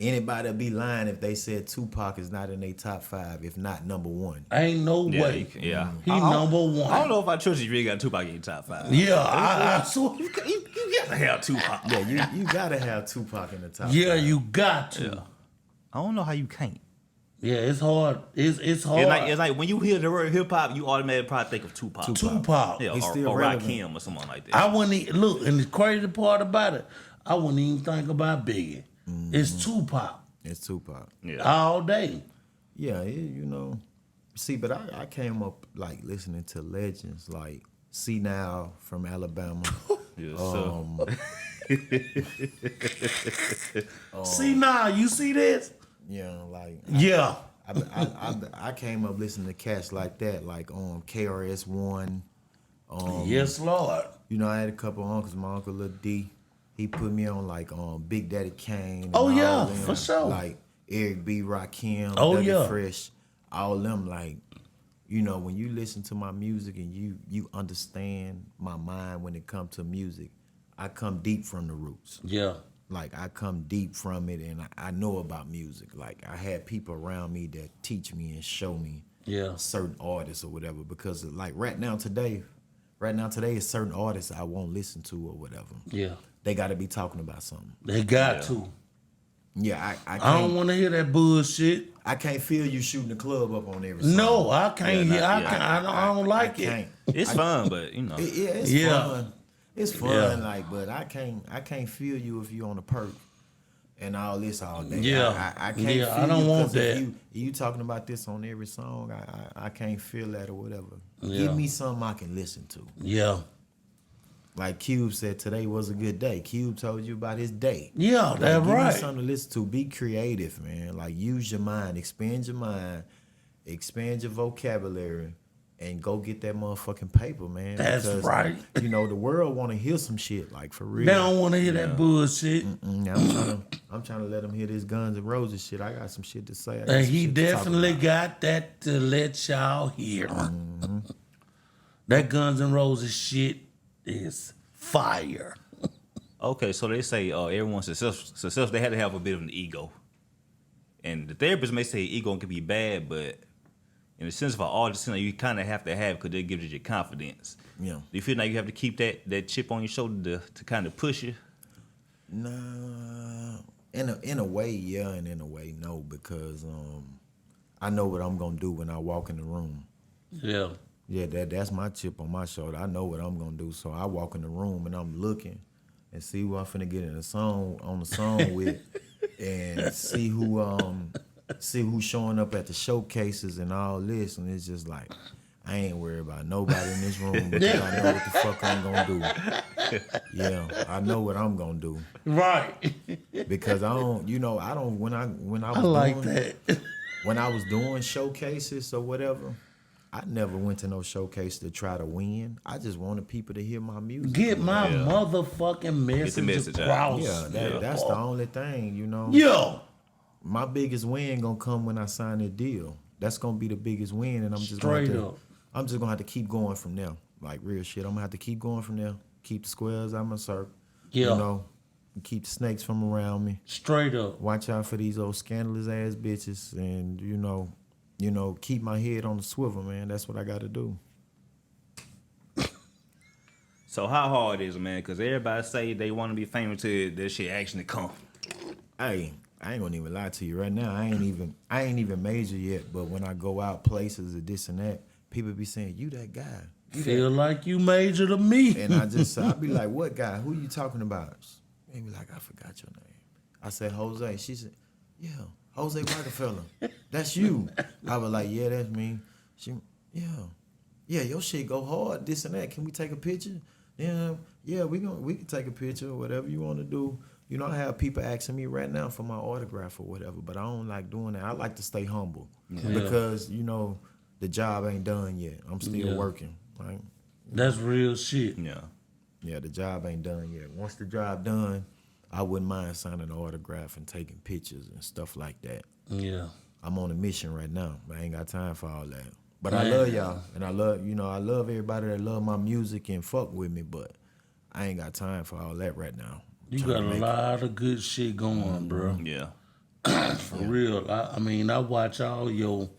Anybody be lying if they said Tupac is not in their top 5, if not number 1. Ain't no way. He number 1. I don't know if I trust you really got Tupac in your top 5. Yeah, I swear. You gotta have Tupac. Yeah, you gotta have Tupac in the top 5. Yeah, you got to. Yeah. I don't know how you can't. Yeah, it's hard. It's hard. It's like when you hear the word hip hop, you automatically probably think of Tupac. Tupac. Yeah, He's still or relevant. Rakim or someone like that. I wouldn't look, and the crazy part about it, I wouldn't even think about Biggie. It's Tupac It's Tupac. Yeah. all day. Yeah, you know. See, but I came up like listening to legends like C Now from Alabama. Yes, See now, you see this? Like Yeah. I came up listening to cats like that, like KRS-One. Yes, Lord. You know, I had a couple uncles. My uncle Lil D, he put me on like Big Daddy Kane. And Oh, all yeah, them, for sure. Like Eric B. Rakim, Oh, Dougie yeah. Fresh, all them. Like, you know, when you listen to my music and you understand my mind when it comes to music, I come deep from the roots. Yeah. Like I come deep from it, and I know about music. Like I had people around me that teach me and show me Yeah. certain artists or whatever. Because like right now today, is certain artists I won't listen to or whatever. Yeah. They got to be talking about something. They got to. Yeah, I I don't can't. want to hear that bullshit. I can't feel you shooting the club up on every song. No, I can't hear. I don't like I it. can't. it's fun, but you know. It's Yeah. fun. It's fun, Yeah. like, but I can't feel you if you on a perk and all this all day. Yeah. I can't Yeah, feel I don't you want 'cause if that. you talking about this on every song. I can't feel that or whatever. Yeah. Give me something I can listen to. Yeah. Like Cube said, today was a good day. Cube told you about his day. Yeah, Like, that's give right. me something to listen to. Be creative, man. Like use your mind, expand your vocabulary, and go get that motherfucking paper, man. That's right. You know the world want to hear some shit, like for real. They don't want to hear that bullshit. Now, I'm trying to let them hear this Guns N' Roses shit. I got some shit to say. I got And some he shit to talk definitely about. got that to let y'all hear. That Guns N' Roses shit is fire. Okay, so they say everyone's success, they had to have a bit of an ego. And the therapist may say ego can be bad, but in the sense of an artist, you kind of have to have because it gives you your confidence. Yeah. Do you feel like you have to keep that chip on your shoulder to kind of push you? Nah, in a way, yeah, and in a way, no, because I know what I'm gonna do when I walk in the room. Yeah. Yeah, that's my chip on my shoulder. I know what I'm gonna do, so I walk in the room and I'm looking and see who I'm finna get in the song with, and see who's showing up at the showcases and all this, and it's just like I ain't worried about nobody in this room because I know what the fuck I'm gonna do. Yeah, I know what I'm gonna do Right. because I don't when I was I like doing, that. when I was doing showcases or whatever. I never went to no showcase to try to win. I just wanted people to hear my music. Get my motherfucking message, message out. across. Yeah, that's the only thing, you know. Yo. My biggest win gonna come when I sign a deal. That's gonna be the biggest win, and I'm just Straight gonna up. I'm just gonna have to keep going from there. Like real shit. I'm gonna have to keep going from there. Keep the squares out my circle. Yeah. You know, and keep the snakes from around me. Straight up. Watch out for these old scandalous ass bitches, and you know, keep my head on the swivel, man. That's what I got to do. So how hard is it, man? Because everybody say they want to be famous till this shit actually come. Hey, I ain't gonna even lie to you right now. I ain't even major yet. But when I go out places or this and that, people be saying, "You that guy." Feel like you major to me. And I be like, "What guy? Who you talking about?" They be like, "I forgot your name." I said, "Jose." She said, "Yeah, Jose Rocafella. That's you." I was like, "Yeah, that's me." She, yeah, your shit go hard. This and that. Can we take a picture? Yeah, we can take a picture or whatever you want to do. You know, I have people asking me right now for my autograph or whatever, but I don't like doing that. I like to stay humble because the job ain't done yet. I'm still working. Right? That's real shit. Yeah, the job ain't done yet. Once the job done, I wouldn't mind signing an autograph and taking pictures and stuff like that. Yeah. I'm on a mission right now, but I ain't got time for all that. But I love y'all, and I love everybody that love my music and fuck with me, but I ain't got time for all that right now. You got a lot of good shit going, bro. Yeah. For real. I mean, I watch all your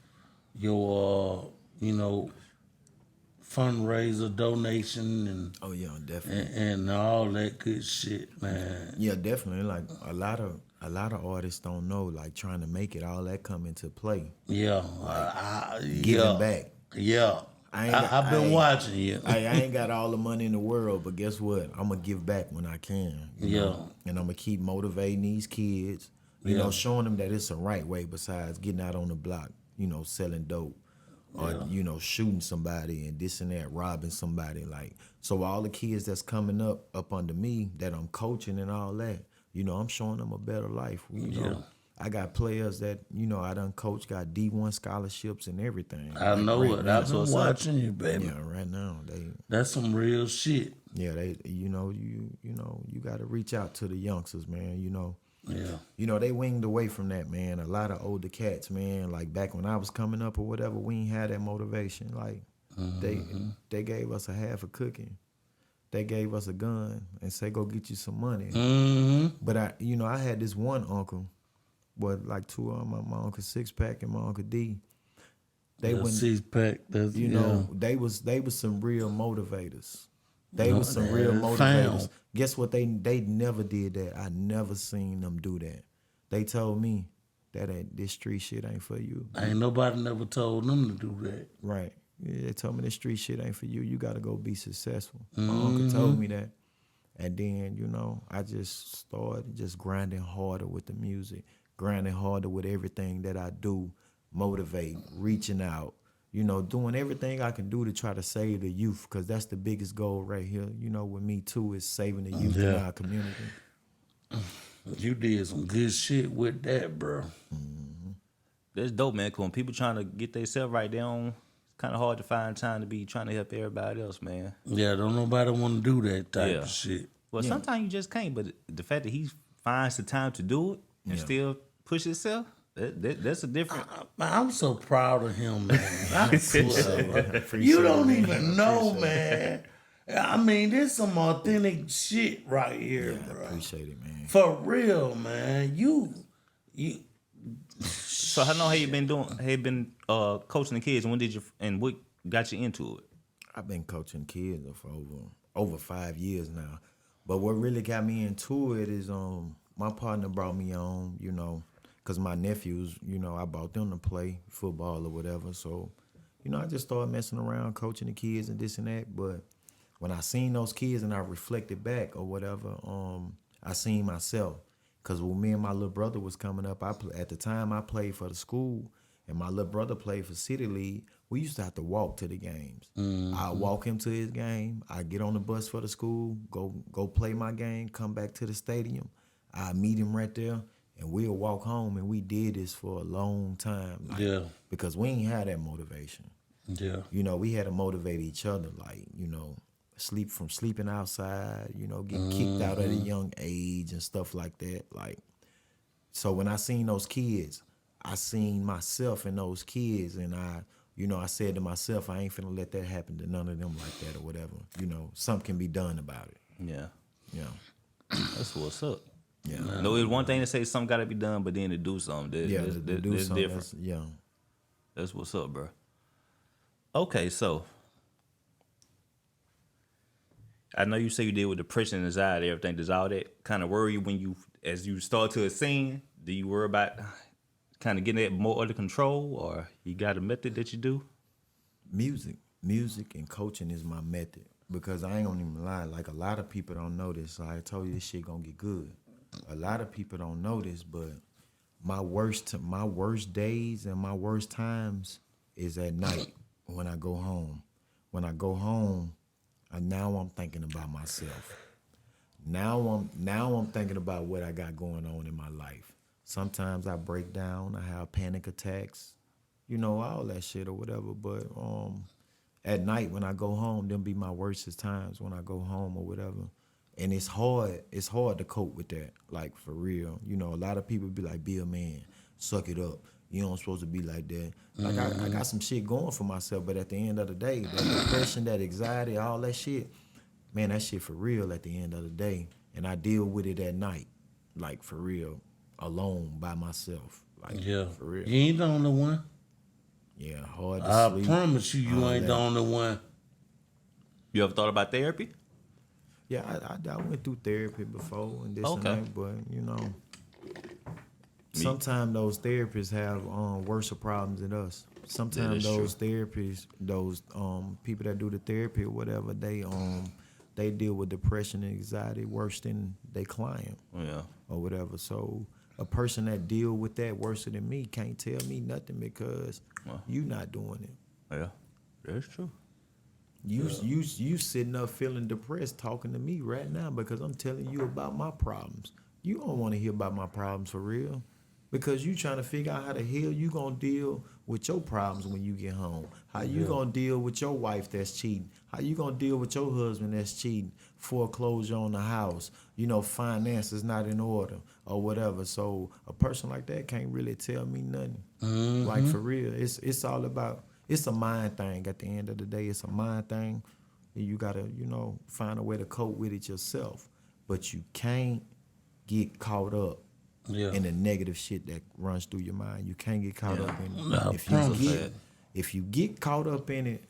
fundraiser donation Oh yeah, definitely. and all that good shit, man. Yeah, definitely. Like a lot of artists don't know, like trying to make it, all that come into play. Yeah, Giving yeah, back. yeah. I ain't got, I've been watching you. I ain't got all the money in the world, but guess what? I'm gonna give back when I can. You know? And I'm gonna keep motivating these kids. You know, showing them that it's a right way besides getting out on the block. You know, selling dope. Or shooting somebody and this and that, robbing somebody. Like, so all the kids that's coming up under me that I'm coaching and all that, I'm showing them a better life. I got players that I done coach, got D1 scholarships and everything. I like, know right it. now. I've been watching you, baby. Yeah, right now That's some real shit. they you got to reach out to the youngsters, man. Yeah. They winged away from that, man. A lot of older cats, man, like back when I was coming up or whatever, we ain't had that motivation. Like they gave us a half a cookie. They gave us a gun and say, go get you some money. But I had this one uncle, like two of them, my Uncle Six Pack and my Uncle D. They went 6-pack. That's, they was some real motivators. They was some real motivators. Guess what? They never did that. I never seen them do that. They told me this street shit ain't for you. Ain't nobody never told them to do that. Right. Yeah, they told me this street shit ain't for you. You got to go be successful. My uncle told me that. And then, I just started just grinding harder with the music, grinding harder with everything that I do, motivate, reaching out, doing everything I can do to try to save the youth, because that's the biggest goal right here, with me too, is saving the youth in our community. You did some good shit with that, bro. That's dope, man. 'Cause when people trying to get themselves right, it's kind of hard to find time to be trying to help everybody else, man. Yeah, don't nobody want to do that type of shit. Well, sometimes you just can't, but the fact that he finds the time to do it and still push himself, that's a different. I'm so proud of him, man. I swear, bro. You don't even know, man. I mean, there's some authentic shit right here, bro. I appreciate it, man. For real, man. You. So how long have you been coaching the kids? And what got you into it? I've been coaching kids for over 5 years now. But what really got me into it is my partner brought me on, because my nephews, I brought them to play football or whatever. So, I just started messing around, coaching the kids and this and that. But when I seen those kids and I reflected back or whatever, I seen myself. Because when me and my little brother was coming up, at the time I played for the school and my little brother played for City League, we used to have to walk to the games. I'd walk him to his game. I'd get on the bus for the school, go play my game, come back to the stadium. I'd meet him right there, and we'll walk home. And we did this for a long time. Because we ain't had that motivation. Yeah. We had to motivate each other, like, sleeping outside, getting kicked out at a young age and stuff like that. Like, so when I seen those kids, I seen myself in those kids, and I said to myself, I ain't finna let that happen to none of them like that or whatever. Something can be done about it. Yeah. Yeah. That's what's up. Yeah. No, it's one thing to say something got to be done, but then to do something, that's different. That's what's up, bro. Okay, so I know you say you deal with depression and anxiety, everything. Does all that kind of worry you as you start to ascend? Do you worry about kind of getting that more under control, or you got a method that you do? Music and coaching is my method, because I ain't gonna even lie. Like, a lot of people don't know this. So I told you this shit gonna get good. A lot of people don't know this, but my worst days and my worst times is at night when I go home. When I go home, now I'm thinking about myself. Now I'm thinking about what I got going on in my life. Sometimes I break down, I have panic attacks, all that shit or whatever. But at night when I go home, them be my worstest times when I go home or whatever. And it's hard to cope with that, like, for real. A lot of people be like, be a man, suck it up. You don't supposed to be like that. Like, I got some shit going for myself, but at the end of the day, that depression, that anxiety, all that shit, man, that shit for real at the end of the day. And I deal with it at night, like, for real. alone by myself. Like, Yeah. for real. You ain't the only one. Yeah, hard to I sleep. promise you, all ain't the that. only one. You ever thought about therapy? Yeah, I went through therapy before and this Okay. and that, but sometimes those therapists have worse problems than us. Sometimes That is those therapists, those people that do the therapy or whatever, they deal with depression and anxiety worse than their client Yeah. or whatever. So a person that deal with that worse than me can't tell me nothing because you not doing it. Yeah. That's true. You sitting up feeling depressed talking to me right now because I'm telling you about my problems. You don't want to hear about my problems for real because you trying to figure out how the hell you gonna deal with your problems when you get home. How you gonna deal with your wife that's cheating. How you gonna deal with your husband that's cheating, foreclosure on the house, finances not in order or whatever. So a person like that can't really tell me nothing. Like for real, it's all about. It's a mind thing at the end of the day. It's a mind thing. And you got to, find a way to cope with it yourself. But you can't get caught up in the negative shit that runs through your mind. You can't get caught up in it. If you get caught up in it,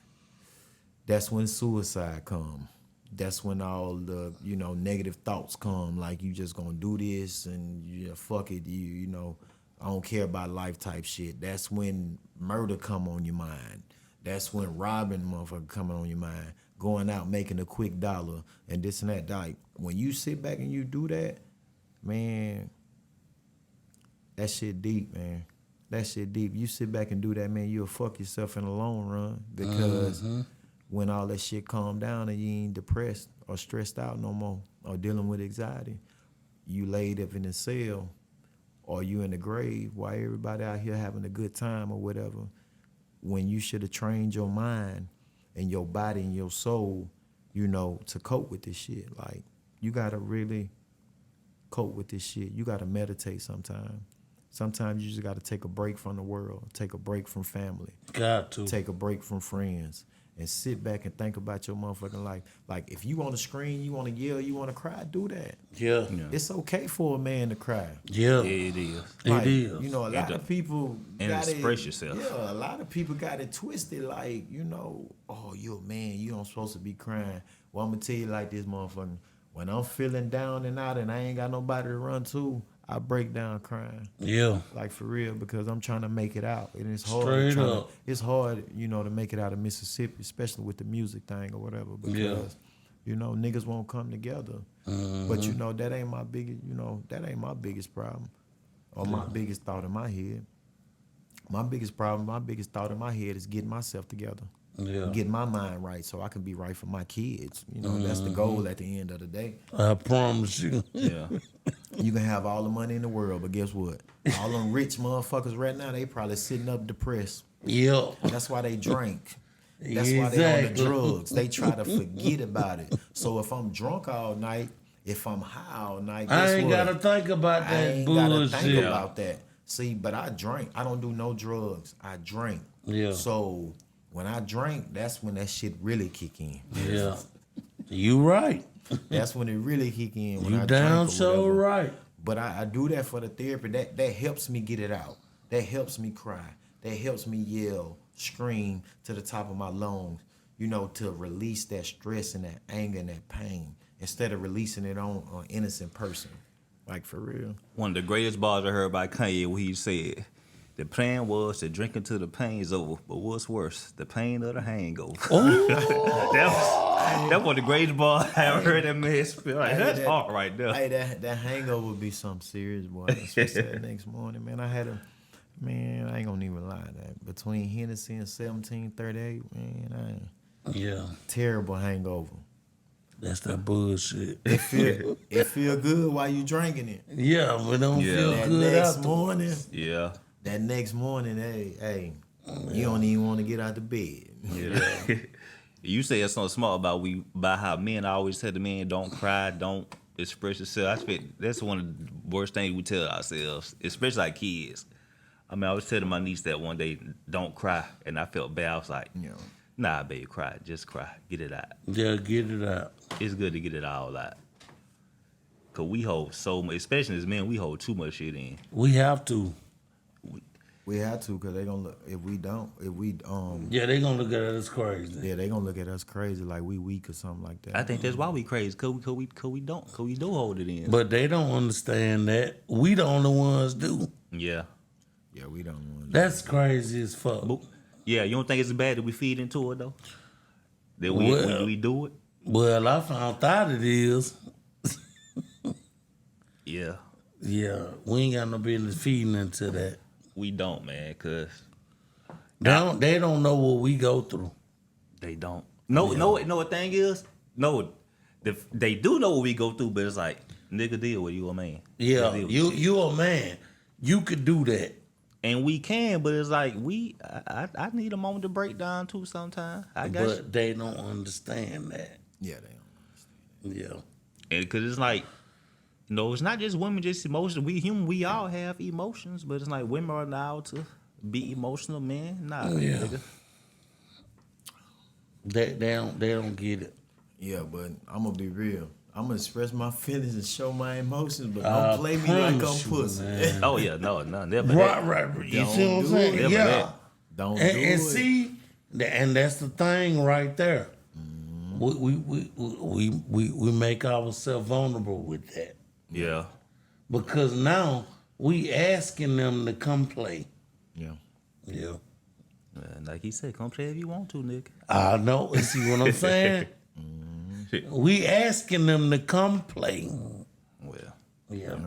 that's when suicide come. That's when all the, negative thoughts come. Like, you just going to do this and fuck it. I don't care about life type shit. That's when murder come on your mind. That's when robbing motherfucker coming on your mind. Going out making a quick dollar and this and that. Like, when you sit back and you do that, man, that shit deep, man. That shit deep. You sit back and do that, man, you'll fuck yourself in the long run because when all that shit calm down and you ain't depressed or stressed out no more or dealing with anxiety, you laid up in a cell or you in the grave while everybody out here having a good time or whatever, when you should have trained your mind and your body and your soul, to cope with this shit. Like, you got to really cope with this shit. You got to meditate sometimes. Sometimes you just got to take a break from the world, take a break from family. Got to. Take a break from friends. And sit back and think about your motherfucking life. Like, if you on the screen, you want to yell, you want to cry, do that. Yeah. It's okay for a man to cry. Yeah. It is. Like, It is. a lot of people got express yourself. Yeah, a lot of people got it twisted. Like, oh, you a man, you don't supposed to be crying. Well, I'm gonna tell you like this, motherfucker. When I'm feeling down and out and I ain't got nobody to run to, I break down crying. Yeah. Like, for real, because I'm trying to make it out. And it's hard. Straight up. It's hard, to make it out of Mississippi, especially with the music thing or whatever. Because, niggas won't come together. But, that ain't my biggest problem or my biggest thought in my head. My biggest problem, my biggest thought in my head is getting myself together. Yeah. Get my mind right so I can be right for my kids. That's the goal at the end of the day. I promise you. Yeah. You can have all the money in the world, but guess what? All them rich motherfuckers right now, they probably sitting up depressed. Yeah. That's why they drink. That's why they on the drugs. They try to forget about it. So if I'm drunk all night, if I'm high all night, guess I ain't what? gotta think about I that ain't gotta bullshit. think about that. See, but I drink. I don't do no drugs. I drink. Yeah. So when I drink, that's when that shit really kick in. Yeah. You right. That's when it really kick in. When You I down drink or so whatever. right. But I do that for the therapy. That helps me get it out. That helps me cry. That helps me yell, scream to the top of my lungs, to release that stress and that anger and that pain instead of releasing it on an innocent person. Like, for real. One of the greatest bars I heard by Kanye where he said, the plan was to drink until the pain's over, but what's worse, the pain of the hangover. That was the greatest bar I ever heard that man spit. Like, that's hard right there. Hey, that hangover would be something serious, boy. Especially that next morning, man. I ain't gonna even lie. That between Hennessy and 1738, man, Yeah. terrible hangover. That's that bullshit. It feel good while you drinking it. Yeah, but don't feel That good next after. morning, Yeah. hey, you don't even want to get out the bed. Yeah. You say something smart about how men always tell the men don't cry, don't express yourself. I think that's one of the worst things we tell ourselves, especially like kids. I mean, I was telling my niece that one day, don't cry, and I felt bad. I was like, nah, baby, cry. Just cry. Get it out. Yeah, get it out. It's good to get it all out. Cause we hold so much, especially as men, we hold too much shit in. We have to. We have to, cause they gonna look. If we Yeah, they gonna look at us crazy. yeah, they gonna look at us crazy like we weak or something like that. I think that's why we crazy. Cause we do hold it in. But they don't understand that. We the only ones do. Yeah. Yeah, we don't want. That's crazy as fuck. Yeah, you don't think it's bad that we feed into it though? That we do it? Well, I found out it is. Yeah. Yeah, we ain't got no business feeding into that. We don't, man, cause They don't know what we go through. they don't. No, what thing is? No, they do know what we go through, but it's like, nigga, deal with you a man. Yeah, Deal with you a man. You could do that. And we can, but it's like I need a moment to break down too sometimes. I got you. But they don't understand that. Yeah, they don't. Yeah. And cause it's like, it's not just women, just emotions. We human, we all have emotions, but it's like women are allowed to be emotional, men. Nah, Yeah. nigga. They don't get it. Yeah, but I'm gonna be real. I'm gonna express my feelings and show my emotions, but I don't play me like I'm promise you, pussy. man. Oh yeah, no, never. Right. You see what I'm saying? Never Yeah. that. Don't And, do and it. see, and that's the thing right there. We make ourselves vulnerable with that Yeah. because now we asking them to come play. Yeah. Yeah, Like he said, come play if you want to, nigga. I know. See what I'm saying? We asking them to come play. Well, Yeah,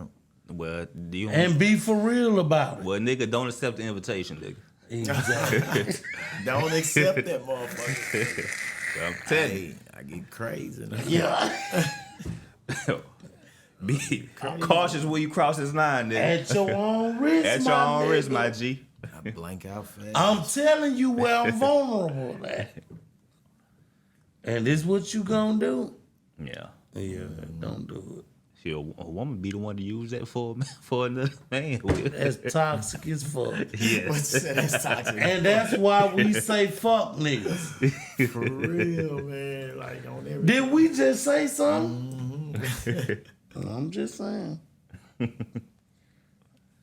well, do you? and be for real about it. Well, nigga, don't accept the invitation, nigga. Exactly. Don't accept that motherfucker. I'm telling you. I get crazy. Now. Yeah. Be cautious when you cross this line, nigga. At your own risk. At your own risk, nigga. my G. I blank out fast. I'm telling you where I'm vulnerable at. And this what you gonna do? Yeah. Yeah, don't do it. See, a woman be the one to use that for another man. That's toxic as fuck. What you said, that's toxic. And that's why we say fuck niggas. For real, man. Like on everything. Did we just say something? I'm just saying.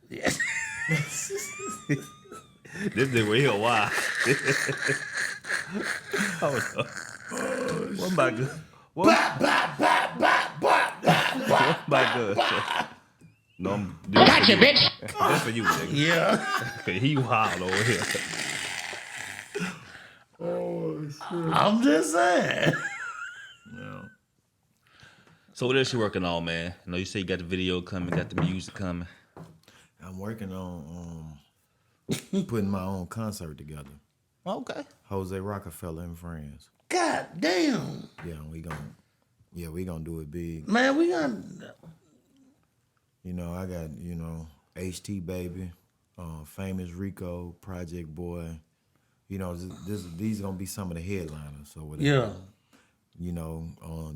Yeah. This nigga here, why? Hold up. What about good? What about good? No, gotcha, bitch. That's for you, nigga. Yeah. Okay, he wild over here. I'm just saying. So what else you working on, man? I know you say you got the video coming, got the music coming. I'm working on putting my own concert together. Okay. Jose Rocafella and friends. God damn. Yeah, we gonna do it big. Man, we got I got, HT Baby, Famous Rico, Project Boy. These gonna be some of the headliners or whatever. yeah.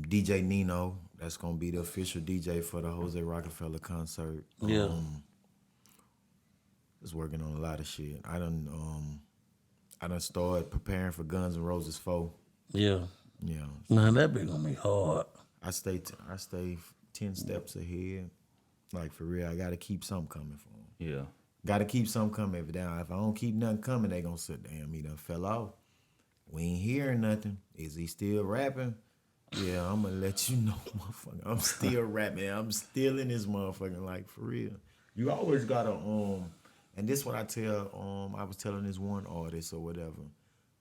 DJ Nino, that's gonna be the official DJ for the Jose Rocafella concert. Yeah. Just working on a lot of shit. I done started preparing for Guns N' Roses 4. Yeah. Yeah. Man, that be gonna be hard. I stay 10 steps ahead. Like for real, I gotta keep something coming for them. Yeah. Gotta keep something coming every day. If I don't keep nothing coming, they gonna say, damn, he done fell off. We ain't hearing nothing. Is he still rapping? Yeah, I'm gonna let you know, motherfucker. I'm still rapping. I'm still in this motherfucking, like, for real. You always gotta, and this what I tell, I was telling this one artist or whatever,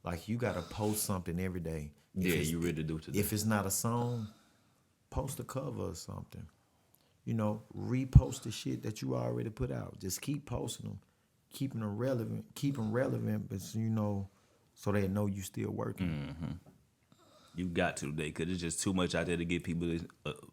like, you gotta post something every day. Yeah, you really do today. If it's not a song, post a cover or something. Repost the shit that you already put out. Just keep posting them, keeping them relevant, but so they know you still working. Mm-hmm. You got to today, because it's just too much out there to get people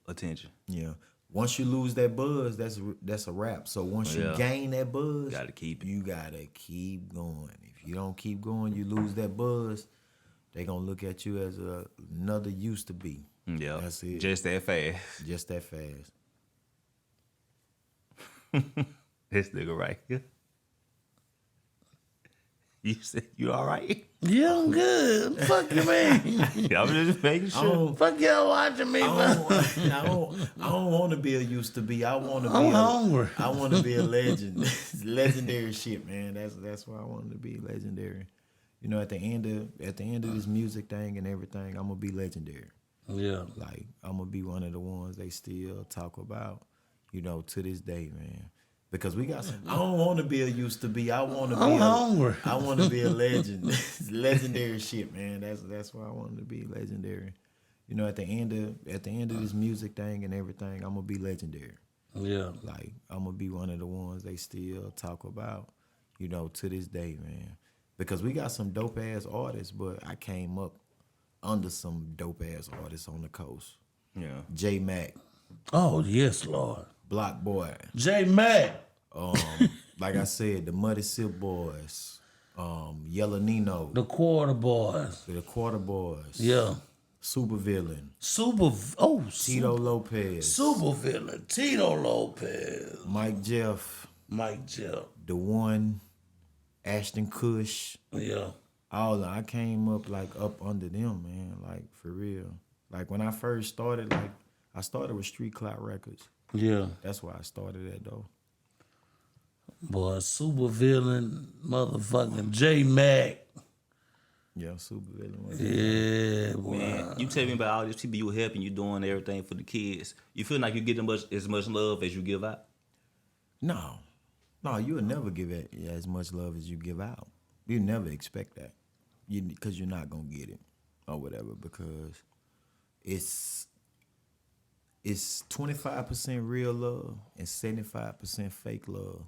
attention. Yeah. Once you lose that buzz, that's a wrap. So once you gain that buzz, Gotta keep it. You gotta keep going. If you don't keep going, you lose that buzz. They gonna look at you as another used to be. Yeah, that's it. Just that fast. Just that fast. This nigga right here. You said you all right? Yeah, I'm good. Fuck you, man. Yeah, I'm just making sure. Fuck y'all watching me, man. I don't want to be a used to be. I want to be. I'm hungry. I want to be a legend. Legendary shit, man. That's why I wanted to be legendary. You know, at the end of this music thing and everything, I'm gonna be legendary. Yeah. Like I'm gonna be one of the ones they still talk about. You know, to this day, man. Because we got some. I don't want to be a used to be. I want to be. I'm hungry. I want to be a legend. Legendary shit, man. That's why I wanted to be legendary. You know, at the end of this music thing and everything, I'm gonna be legendary. Yeah. Like I'm gonna be one of the ones they still talk about. You know, to this day, man. Because we got some dope ass artists, but I came up under some dope ass artists on the coast. Yeah. J Mac, Oh, yes, Lord. Block Boy. J Mac. Like I said, the Muddy Silk Boys, Yellow Nino, The Quarter Boys. the Quarter Boys, Yeah. Super Villain, Tito Lopez, Super villain. Tito Lopez. Mike Jeff, Mike Jeff. The One, Ashton Kush. Yeah. I came up up under them, man. Like for real. Like when I first started, I started with Street Clout Records. Yeah. That's why I started at though. Boy, super villain, motherfucking J Mac. Yeah, Super Villain. Yeah, boy. Man, you tell me about all these people you helping, you doing everything for the kids. You feel like you get as much love as you give out? No, you would never give it as much love as you give out. You never expect that, because you're not gonna get it or whatever. Because it's 25% real love and 75% fake love,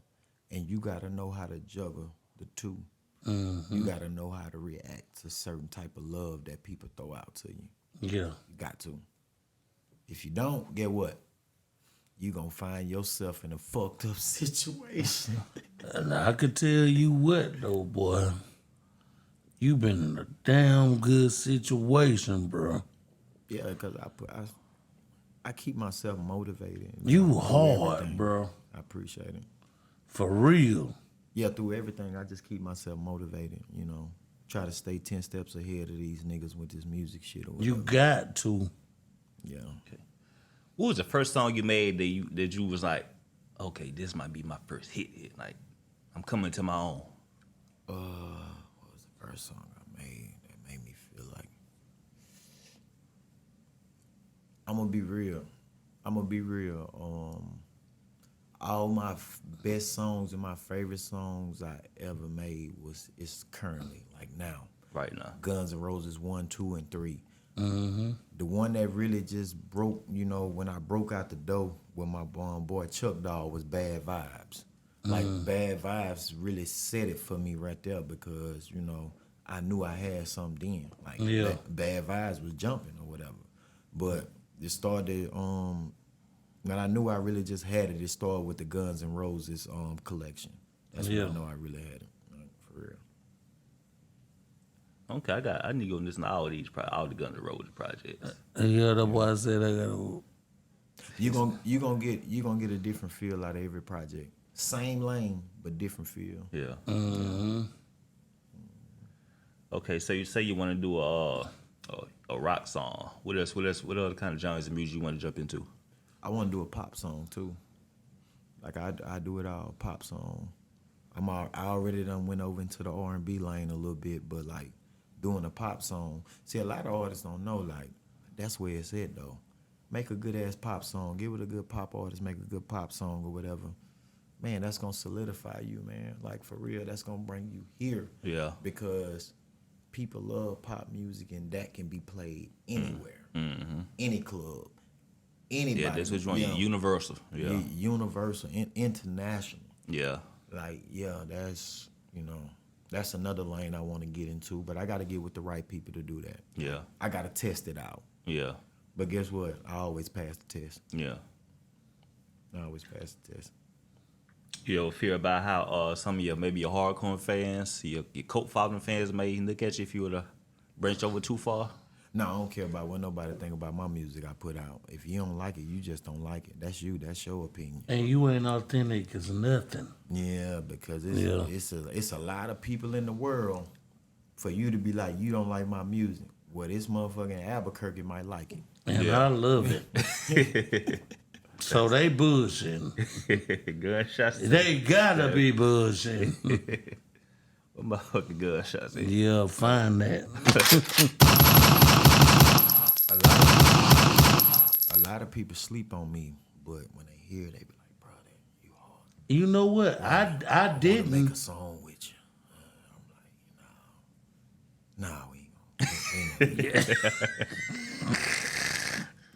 and you gotta know how to juggle the two. You gotta know how to react to certain type of love that people throw out to you. Yeah. You got to. If you don't, get what? You gonna find yourself in a fucked up situation. And I could tell you what, though, boy. You been in a damn good situation, bro. Yeah, because I keep myself motivated. You through hard, everything. bro. I appreciate it. For real. Yeah, through everything, I just keep myself motivated, you know. Try to stay 10 steps ahead of these niggas with this music shit or whatever. You got to. Yeah. What was the first song you made that you was like, okay, this might be my first hit? Like, I'm coming to my own. What was the first song I made that made me feel like... I'm gonna be real. All my best songs and my favorite songs I ever made is currently, like now. Right now. Guns N' Roses 1, 2, and 3. The one that really just broke, you know, when I broke out the door with my boy Chuck Dawg was Bad Vibes. Like Bad Vibes really set it for me right there because, you know, I knew I had something then. Like Bad Vibes was jumping or whatever. But it started, when I knew I really just had it, it started with the Guns N' Roses collection. That's when I know I really had it, like, for real. Okay, I need to go listen to all the Guns N' Roses projects. Yeah, that's why I said I gotta. You gonna get a different feel out of every project. Same lane, but different feel. Yeah. Okay, so you say you want to do a rock song. What else? What other kind of genres of music you want to jump into? I want to do a pop song too. Like I do it all, pop song. I already done went over into the R&B lane a little bit, but like doing a pop song. See, a lot of artists don't know, like, that's where it's at though. Make a good ass pop song. Give it a good pop artist, make a good pop song or whatever. Man, that's gonna solidify you, man. Like for real, that's gonna bring you here. Yeah. Because people love pop music and that can be played anywhere. Any club. Anybody. Yeah, that's what you want. Universal. Yeah. Universal, international. Yeah. Like, yeah, that's, you know, that's another lane I want to get into, but I got to get with the right people to do that. Yeah. I got to test it out. Yeah. But guess what? I always pass the test. Yeah. I always pass the test. You ever fear about how some of your hardcore fans, your cult following fans may look at you if you were to branch over too far? No, I don't care about what nobody think about my music I put out. If you don't like it, you just don't like it. That's you. That's your opinion. And you ain't authentic as nothing. Yeah, because it's a lot of people in the world for you to be like, you don't like my music. Well, this motherfucking Albuquerque might like it. And I love it. So they bullshitting. Gunshots. They gotta be bullshitting. What motherfucking gunshots? Yeah, find that. A lot of people sleep on me, but when they hear, they be like, bro, you hard. You know what? I I make a didn't. song with you. I'm like, no, we ain't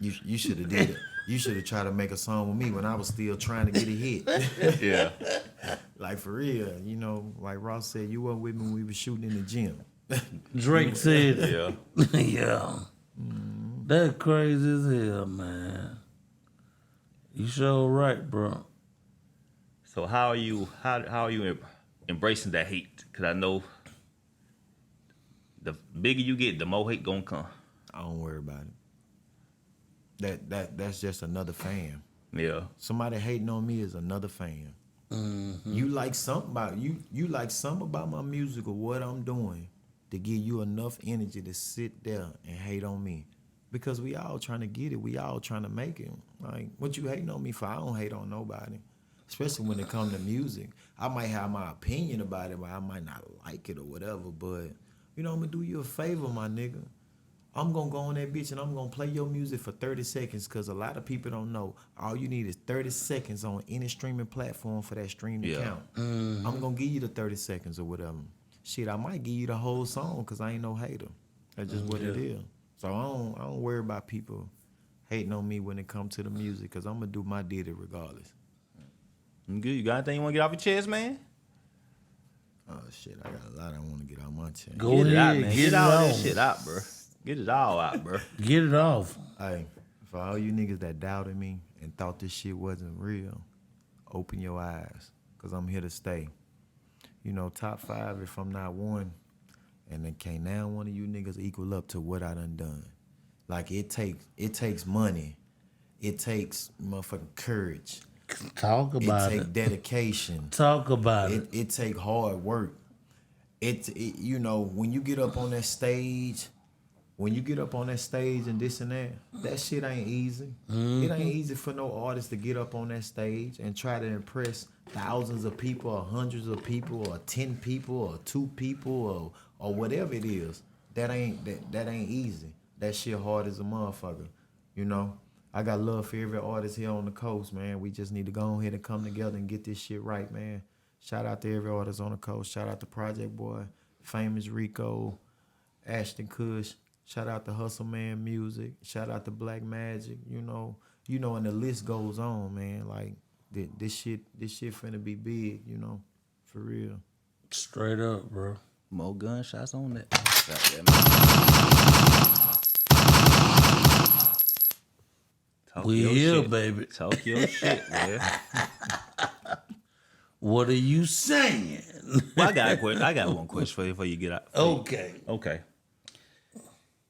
gonna. You should have did it. You should have tried to make a song with me when I was still trying to get a hit. Yeah. Like for real, you know, like Ross said, you weren't with me when we were shooting in the gym. Drake said, Yeah. yeah. That's crazy as hell, man. You sure right, bro. So how are you embracing that hate? Because I know the bigger you get, the more hate gonna come. I don't worry about it. That's just another fan. Yeah. Somebody hating on me is another fan. Mm-hmm. You like something about you like something about my music or what I'm doing to give you enough energy to sit there and hate on me. Because we all trying to get it. We all trying to make it. Like, what you hating on me for? I don't hate on nobody. Especially when it comes to music. I might have my opinion about it, but I might not like it or whatever. But, you know, I'm going to do you a favor, my nigga. I'm going to go on that bitch and I'm going to play your music for 30 seconds because a lot of people don't know. All you need is 30 seconds on any streaming platform for that stream to count. Mm-hmm. I'm going to give you the 30 seconds or whatever. Shit, I might give you the whole song because I ain't no hater. That's just what it is. So I don't worry about people hating on me when it comes to the music because I'm going to do my ditty regardless. You good? You got anything you want to get off your chest, man? Oh, shit, I got a lot I want to get off my chest. Go Get it out, ahead, man. get it all that off. shit out, bro. Get it all out, bro. Get it off. Hey, for all you niggas that doubted me and thought this shit wasn't real, open your eyes because I'm here to stay. You know, top 5 if I'm not one. And then can't now one of you niggas equal up to what I done. Like it takes money. It takes motherfucking courage. Talk about it. It it. takes dedication. Talk about it. It take hard work. It you know, when you get up on that stage, and this and that shit ain't easy. Mm-hmm. It ain't easy for no artist to get up on that stage and try to impress thousands of people or hundreds of people or 10 people or 2 people or whatever it is. That ain't easy. That shit hard as a motherfucker. You know? I got love for every artist here on the coast, man. We just need to go ahead and come together and get this shit right, man. Shout out to every artist on the coast. Shout out to Project Boy, Famous Rico, Ashton Kush. Shout out to Hustle Man Music. Shout out to Black Magic. You know, and the list goes on, man. Like this shit finna be big, you know, for real. Straight up, bro. More gunshots on that. We here, baby. Talk your shit, man. What are you saying? Well, I got one question for you before you get out. Okay.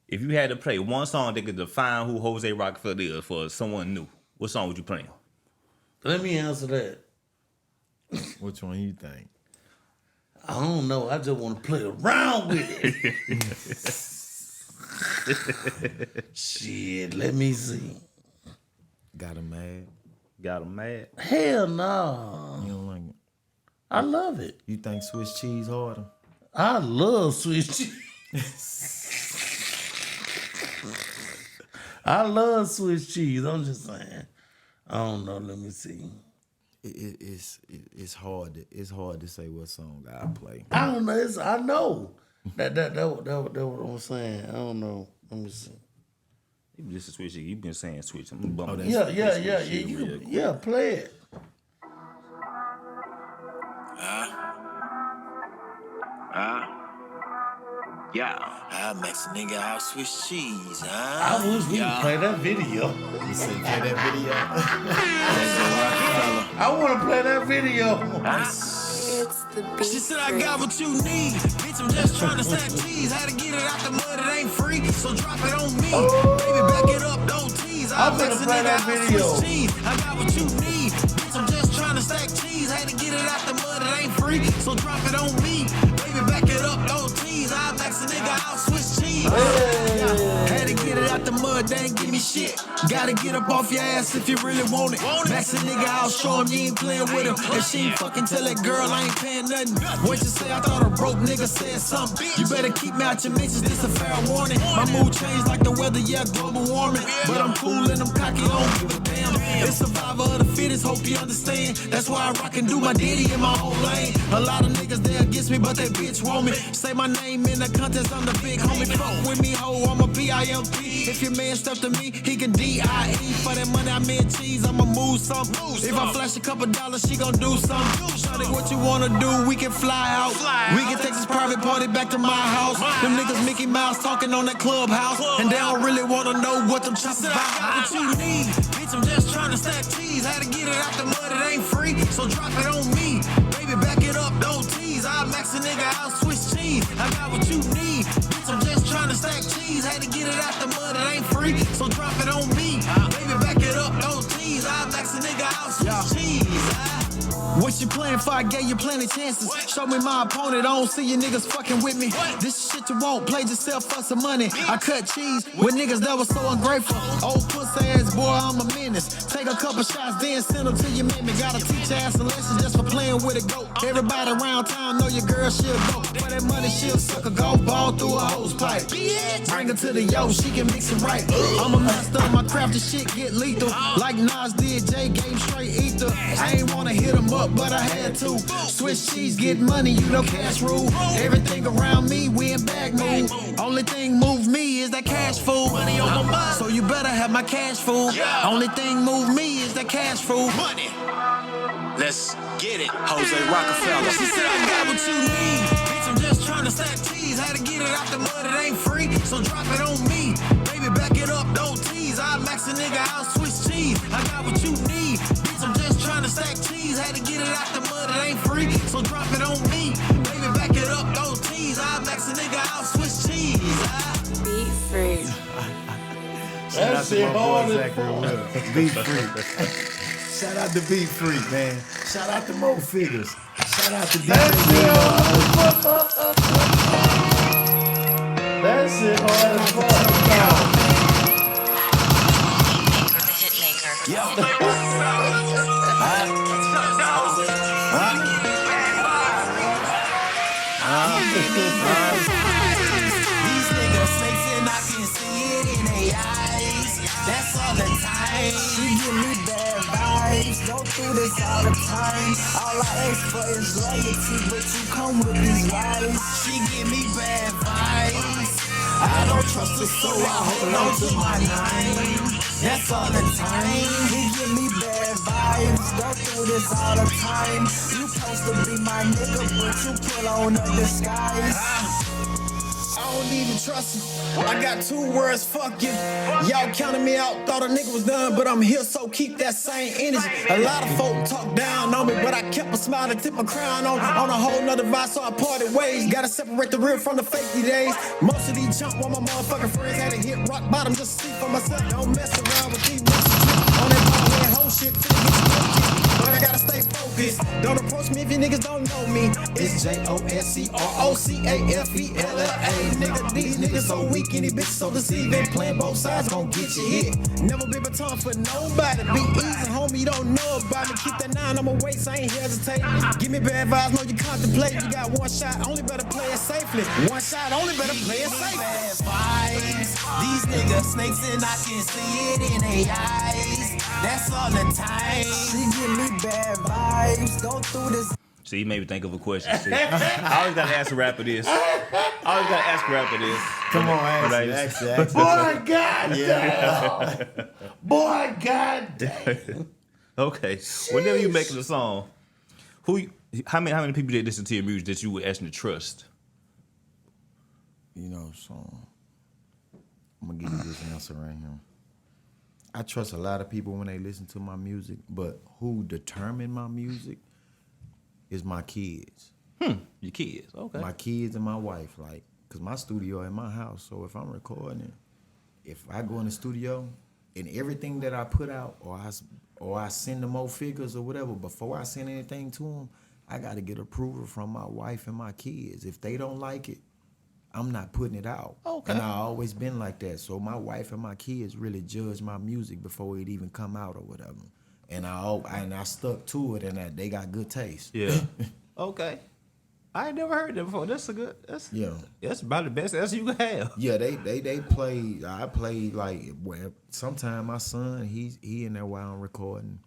If you had to play one song that could define who Jose Rocafella is for someone new, what song would you play? Let me answer that. Which one you think? I don't know. I just want to play around with it. Shit, let me see. Got him mad? Got him mad? Hell no. You don't like it? I love it. You think Swiss cheese harder? I love Swiss cheese. I love Swiss cheese. I'm just saying. I don't know. Let me see. It's hard to say what song I play. I don't know. I know. That what I'm saying. I don't know. Let me see. You just a switch. You've been saying switch. I'm bumping. Yeah. Play it. Yeah, I makes a nigga out Swiss cheese, I wish we could play that video. You say play that video? I want to play that video. It's She said I got what you need. Bitch, I'm just trying to stack cheese. Had to get it out the mud, it ain't free. So drop it on me. Baby, back it up, don't tease. I'm gonna play that video. Cheese. I got what you need. Bitch, I'm just trying to stack cheese. Had to get it out the mud, it ain't free. So drop it on me. Baby, back it up, don't tease. I max a nigga out, switch cheese. Had to get it out the mud, they ain't give me shit. Gotta get up off your ass if you really want it. Max a nigga out, show him you ain't playing with him. If she ain't fucking tell that girl I ain't paying nothing. What you say? I thought a broke nigga said something. You better keep me out your mentions, this a fair warning. My mood changed like the weather, yeah, global warming. But I'm cool and I'm cocky, I don't give a damn. It's survivor of the fittest, hope you understand. That's why I rock and do my ditty in my own lane. A lot of niggas they against me, but they bitch want me. Say my name in the contest, I'm the big homie. Fuck with me, ho, I'm a PIMP. If your man step to me, he can DIE. For that money, I'm in cheese, I'ma move some. If I flash a couple dollars, she gon' do something. Shawty, what you wanna do, we can fly out. We can take this private party back to my house. Them niggas Mickey Mouse talking on that clubhouse. And they don't really wanna know what them choppers about. I got what you need, bitch, I'm just trying to stack cheese. Had to get it out the mud, it ain't free. So drop it on me. Baby, back it up, don't tease. I max a nigga out, switch cheese. I got what you need, bitch, I'm just trying to stack cheese. Had to get it out the mud, it ain't free. So drop it on me. Baby, back it up, don't tease. I max a nigga out, switch cheese. What you playing for? I gave you plenty chances. Show me my opponent, I don't see you niggas fucking with me. This shit you won't play yourself for some money. I cut cheese with niggas that was so ungrateful. Old pussy ass boy, I'm a menace. Take a couple shots, then send them to your mammy. Gotta teach your ass a lesson just for playing with a goat. Everybody around town know your girl, she'll go. For that money, she'll suck a golf ball through a hose pipe. Bring her to the yo, she can mix it right. I'm a master of my craft, the shit get lethal. Like Nas did, Jay gave straight ether. I ain't wanna hit him up, but I had to. Switch cheese, get money, you know cash rule. Everything around me, we in bag move. Only thing move me is that cash fool. Money on my mind, so you better have my cash fool. Only thing move me is that cash fool. Money. Let's get it, Jose Rocafella. She said I got what you need. Bitch, I'm just trying to stack cheese. Had to get it out the mud, it ain't free. So drop it on me. Baby, back it up, don't tease. I max a nigga out, switch cheese. I got what you need. Bitch, I'm just trying to stack cheese. Had to get it out the mud, it ain't free. So drop it on me. Baby, back it up, don't tease. I max a nigga out, switch cheese. Be free. That shit hard as fuck. Be free. Shout out to Be Free, man. Shout out to Mo Figures. Shout out to That shit hard as fuck. The hitmaker. These niggas snakes and I can see it in their eyes. That's all the time. She give me bad vibes. Go through this all the time. All I ask for is loyalty, but you come with these lies. She give me bad vibes. I don't trust her, so I hold on to my nine. That's all the time. You give me bad vibes. Go through this all the time. You supposed to be my nigga, but you pull on a disguise. I don't even trust him. I got 2 words, fuck you. Y'all counted me out, thought a nigga was done, but I'm here, so keep that same energy. A lot of folk talk down on me, but I kept a smile and tip my crown on a whole nother vibe, so I parted ways. Gotta separate the real from the fake these days. Most of these chump while my motherfucking friends had to hit rock bottom just to see for myself. Don't mess around with these niggas. On that ball head whole shit till it gets broken. But I gotta stay focused. Don't approach me if you niggas don't know me. It's JOSCROCAFELLA. Nigga, these niggas so weak and these bitches so deceiving. Playing both sides gon' get you hit. Never been baton for nobody. Be easy, homie, you don't know about me. Keep that 9 on my waist, I ain't hesitating. Give me bad vibes, know you contemplate. You got one shot, only better play it safely. One shot, only better play it safely. Bad vibes. These niggas snakes and I can see it in their eyes. That's all the time. She give me bad vibes. Go through this. So you made me think of a question. See, I always gotta ask a rapper this. Come on, ask it. Boy, goddamn. Boy, goddamn. Okay. Whenever you making a song, how many people that listen to your music that you would actually trust? You know, so I'm gonna give you this answer right here. I trust a lot of people when they listen to my music, but who determine my music is my kids. Your kids, okay. My kids and my wife, like, cause my studio at my house. So if I'm recording, if I go in the studio and everything that I put out, or I send them more figures or whatever, before I send anything to them, I got to get approval from my wife and my kids. If they don't like it, I'm not putting it out. Okay. And I always been like that. So my wife and my kids really judge my music before it even come out or whatever. And I stuck to it, and they got good taste. Yeah. Okay. I ain't never heard that before. That's about the best answer you can have. Yeah, they play. I play like where sometimes my son he in there while I'm recording,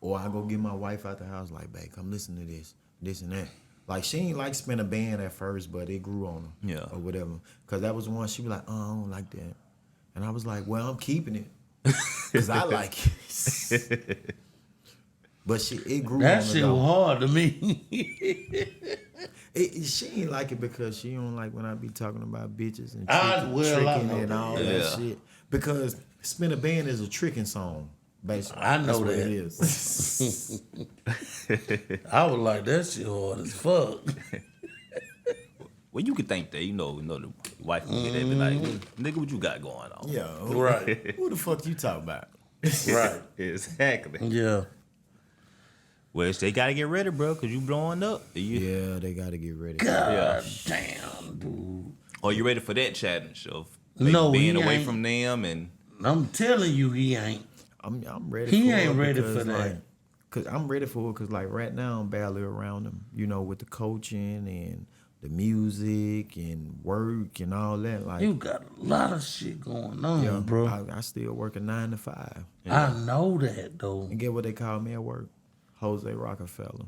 or I go get my wife out the house like, babe, come listen to this and that. Like she ain't like spin a band at first, but it grew on her. Yeah. Or whatever. Cause that was one she was like, oh, I don't like that, and I was like, well, I'm keeping it, cause I like it. But it grew on her. That shit was hard to me. She ain't like it because she don't like when I be talking about bitches and tricking and all that shit. Because Spin a Band is a tricking song, basically. I know That's what that. it is. I was like, that shit hard as fuck. Well, you could think that, the wife would get that, be like, nigga, what you got going on? Yeah. Right. Who the fuck you talking about? Right. Exactly. Yeah. Well, they gotta get ready, bro, cause you blowing up. Yeah, they gotta get ready. God damn, dude. Are you ready for that challenge of No, being he away ain't. from them and I'm telling you, he ain't. I'm ready He for it. ain't ready because, for that. like, cause I'm ready for it because like right now I'm barely around them, with the coaching and the music and work and all that. Like You got a lot of shit going on, bro. I still work a 9 to 5. I know that, though. And get what they call me at work? Jose Rocafella.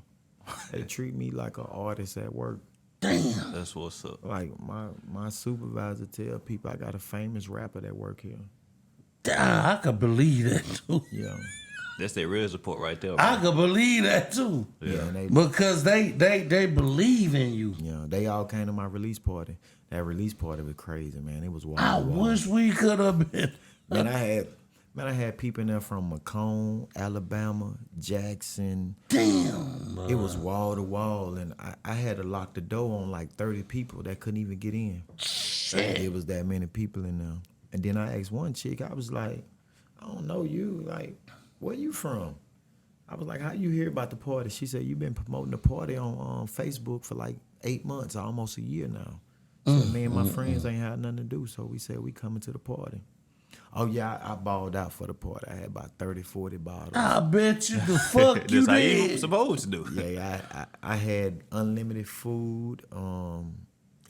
They treat me like an artist at work. Damn. that's what's up? Like my supervisor tell people I got a famous rapper that work here. Damn, I could believe that, too. Yeah. That's their real support right there. I Bro. could believe that, too. Yeah. And they Because they believe in you. they all came to my release party. That release party was crazy, man. It was wild. I wish we could have been. Man, I had people in there from Macomb, Alabama, Jackson. Damn. It was wall to wall, and I had to lock the door on like 30 people that couldn't even get in. Shit. It was that many people in there. And then I asked one chick, I was like, I don't know you. Like, where you from? I was like, how you hear about the party? She said, you've been promoting the party on Facebook for like 8 months, almost a year now. So me and my friends ain't had nothing to do, so we said we coming to the party. Oh, yeah, I balled out for the party. I had about 30, 40 bottles. I bet you the fuck you That's how you did. supposed to do. Yeah, I had unlimited food.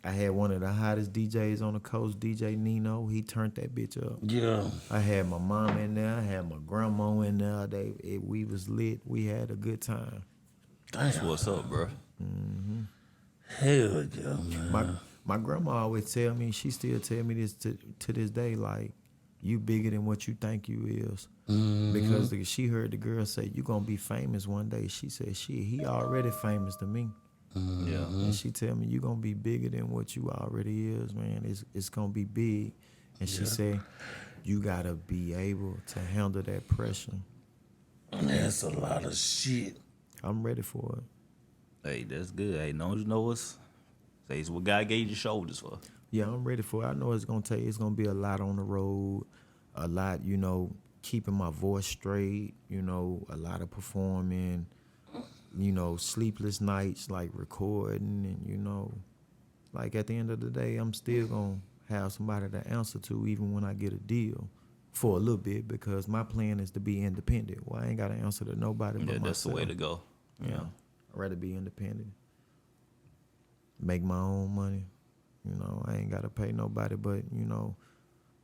I had one of the hottest DJs on the coast, DJ Nino. He turned that bitch up. Yeah. I had my mom in there. I had my grandma in there. We was lit. We had a good time. That's what's up, bro. Hell yeah, man. My grandma always tell me, she still tell me this to this day, like, you bigger than what you think you is. Because she heard the girl say, you gonna be famous one day. She said, shit, he already famous to me. Yeah. And she tell me, you gonna be bigger than what you already is, man. It's gonna be big. And she said, you gotta be able to handle that pressure. That's a lot of shit. I'm ready for it. Hey, that's good. Hey, no one knows. Say it's what God gave you shoulders for. Yeah, I'm ready for it. I know it's gonna be a lot on the road, a lot, keeping my voice straight, a lot of performing, sleepless nights, like recording, and like at the end of the day, I'm still gonna have somebody to answer to even when I get a deal for a little bit, because my plan is to be independent. Well, I ain't gotta answer to nobody but Yeah, that's the myself. way to go. Yeah, I'd rather be independent, make my own money. I ain't gotta pay nobody but,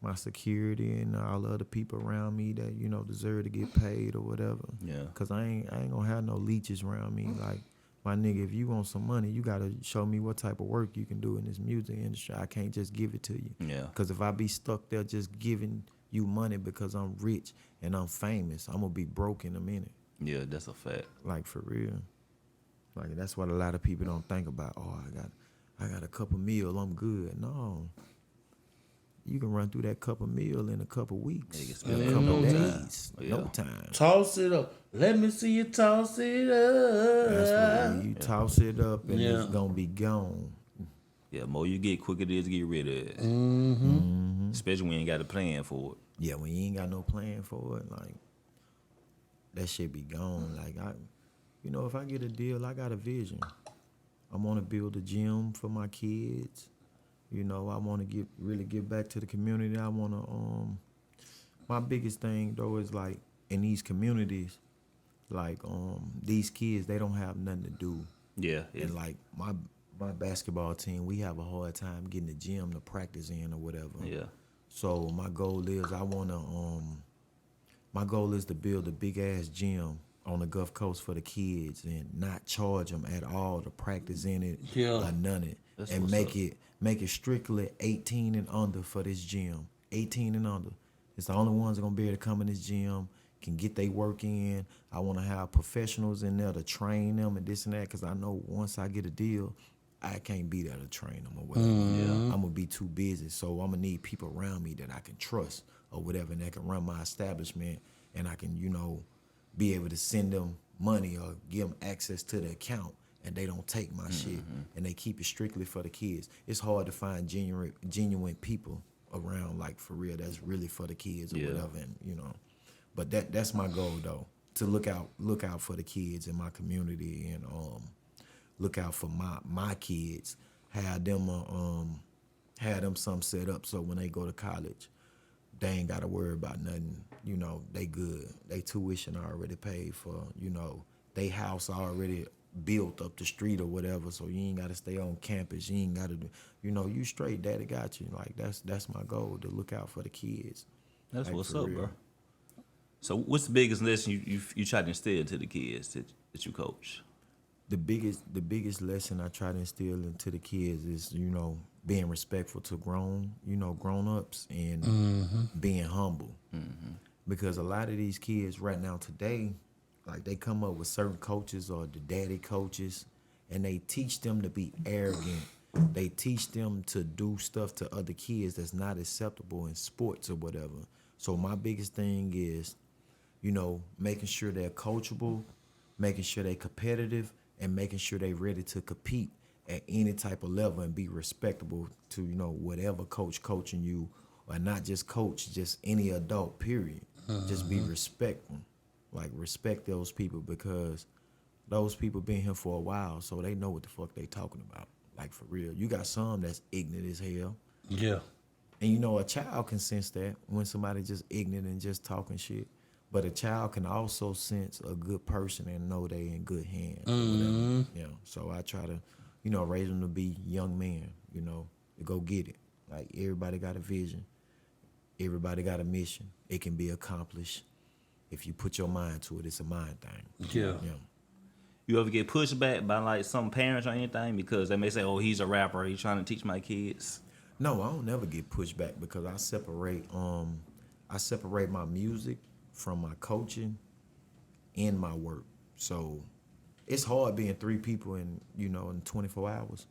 my security and all the other people around me that, deserve to get paid or whatever. Yeah. Cause I ain't gonna have no leeches around me. Like, my nigga, if you want some money, you gotta show me what type of work you can do in this music industry. I can't just give it to you. Yeah. Cause if I be stuck there just giving you money because I'm rich and I'm famous, I'm gonna be broke in a minute. Yeah, that's a fact. Like, for real. Like, that's what a lot of people don't think about. Oh, I got a couple meal, I'm good. No. You can run through that couple meal in a couple weeks. You can spend in it a couple in no days. time. No Yeah. time. Toss it up. Let me see you toss it That's up. what you toss it up and Yeah. it's gonna be gone. Yeah, more you get, quicker it is to get rid of it. Especially when you ain't got a plan for it. Yeah, when you ain't got no plan for it, like that shit be gone. Like if I get a deal, I got a vision. I want to build a gym for my kids. I want to really give back to the community. I want to. My biggest thing though is like in these communities, like these kids they don't have nothing to do. Yeah. And like my basketball team, we have a hard time getting the gym to practice in or whatever. Yeah. So my goal is my goal is to build a big ass gym on the Gulf Coast for the kids and not charge them at all to practice in it Yeah. or none of it. That's And what's make it strictly 18 and under for this gym. 18 and under. It's the only ones that gonna be able to come in this gym, can get their work in. I want to have professionals in there to train them and this and that, because I know once I get a deal, I can't be there to train them or whatever. I'm gonna be too busy, so I'm gonna need people around me that I can trust or whatever, and that can run my establishment, and I can, be able to send them money or give them access to the account, and they don't take my shit, and they keep it strictly for the kids. It's hard to find genuine people around, like for real, that's really for the kids or whatever, and But that's my goal though, to look out for the kids in my community and look out for my kids, have them something set up so when they go to college, they ain't gotta worry about nothing. They good. They tuition already paid for. They house already built up the street or whatever. So you ain't gotta stay on campus. You ain't gotta do. You straight. Daddy got you. Like that's my goal, to look out for the kids. That's Like, what's for up, real. bro. So what's the biggest lesson you try to instill into the kids that you coach? The biggest lesson I try to instill into the kids is, being respectful to grown ups and being humble. Because a lot of these kids right now today, like they come up with certain coaches or the daddy coaches, and they teach them to be arrogant. They teach them to do stuff to other kids that's not acceptable in sports or whatever. So my biggest thing is, making sure they're coachable, making sure they're competitive, and making sure they're ready to compete at any type of level and be respectable to, whatever coach coaching you, or not just coach, just any adult, period. Just be respectful. Like, respect those people, because those people been here for a while, so they know what the fuck they talking about. Like, for real. You got some that's ignorant as hell. Yeah. And, a child can sense that when somebody just ignorant and just talking shit. But a child can also sense a good person and know they in good hands or whatever. Yeah. So I try to, raise them to be young men, to go get it. Like, everybody got a vision. Everybody got a mission. It can be accomplished. If you put your mind to it, it's a mind thing. Yeah. You ever get pushed back by like some parents or anything because they may say, "Oh, he's a rapper. He's trying to teach my kids." No, I don't never get pushed back, because I separate my music from my coaching and my work. So it's hard being three people in 24 hours.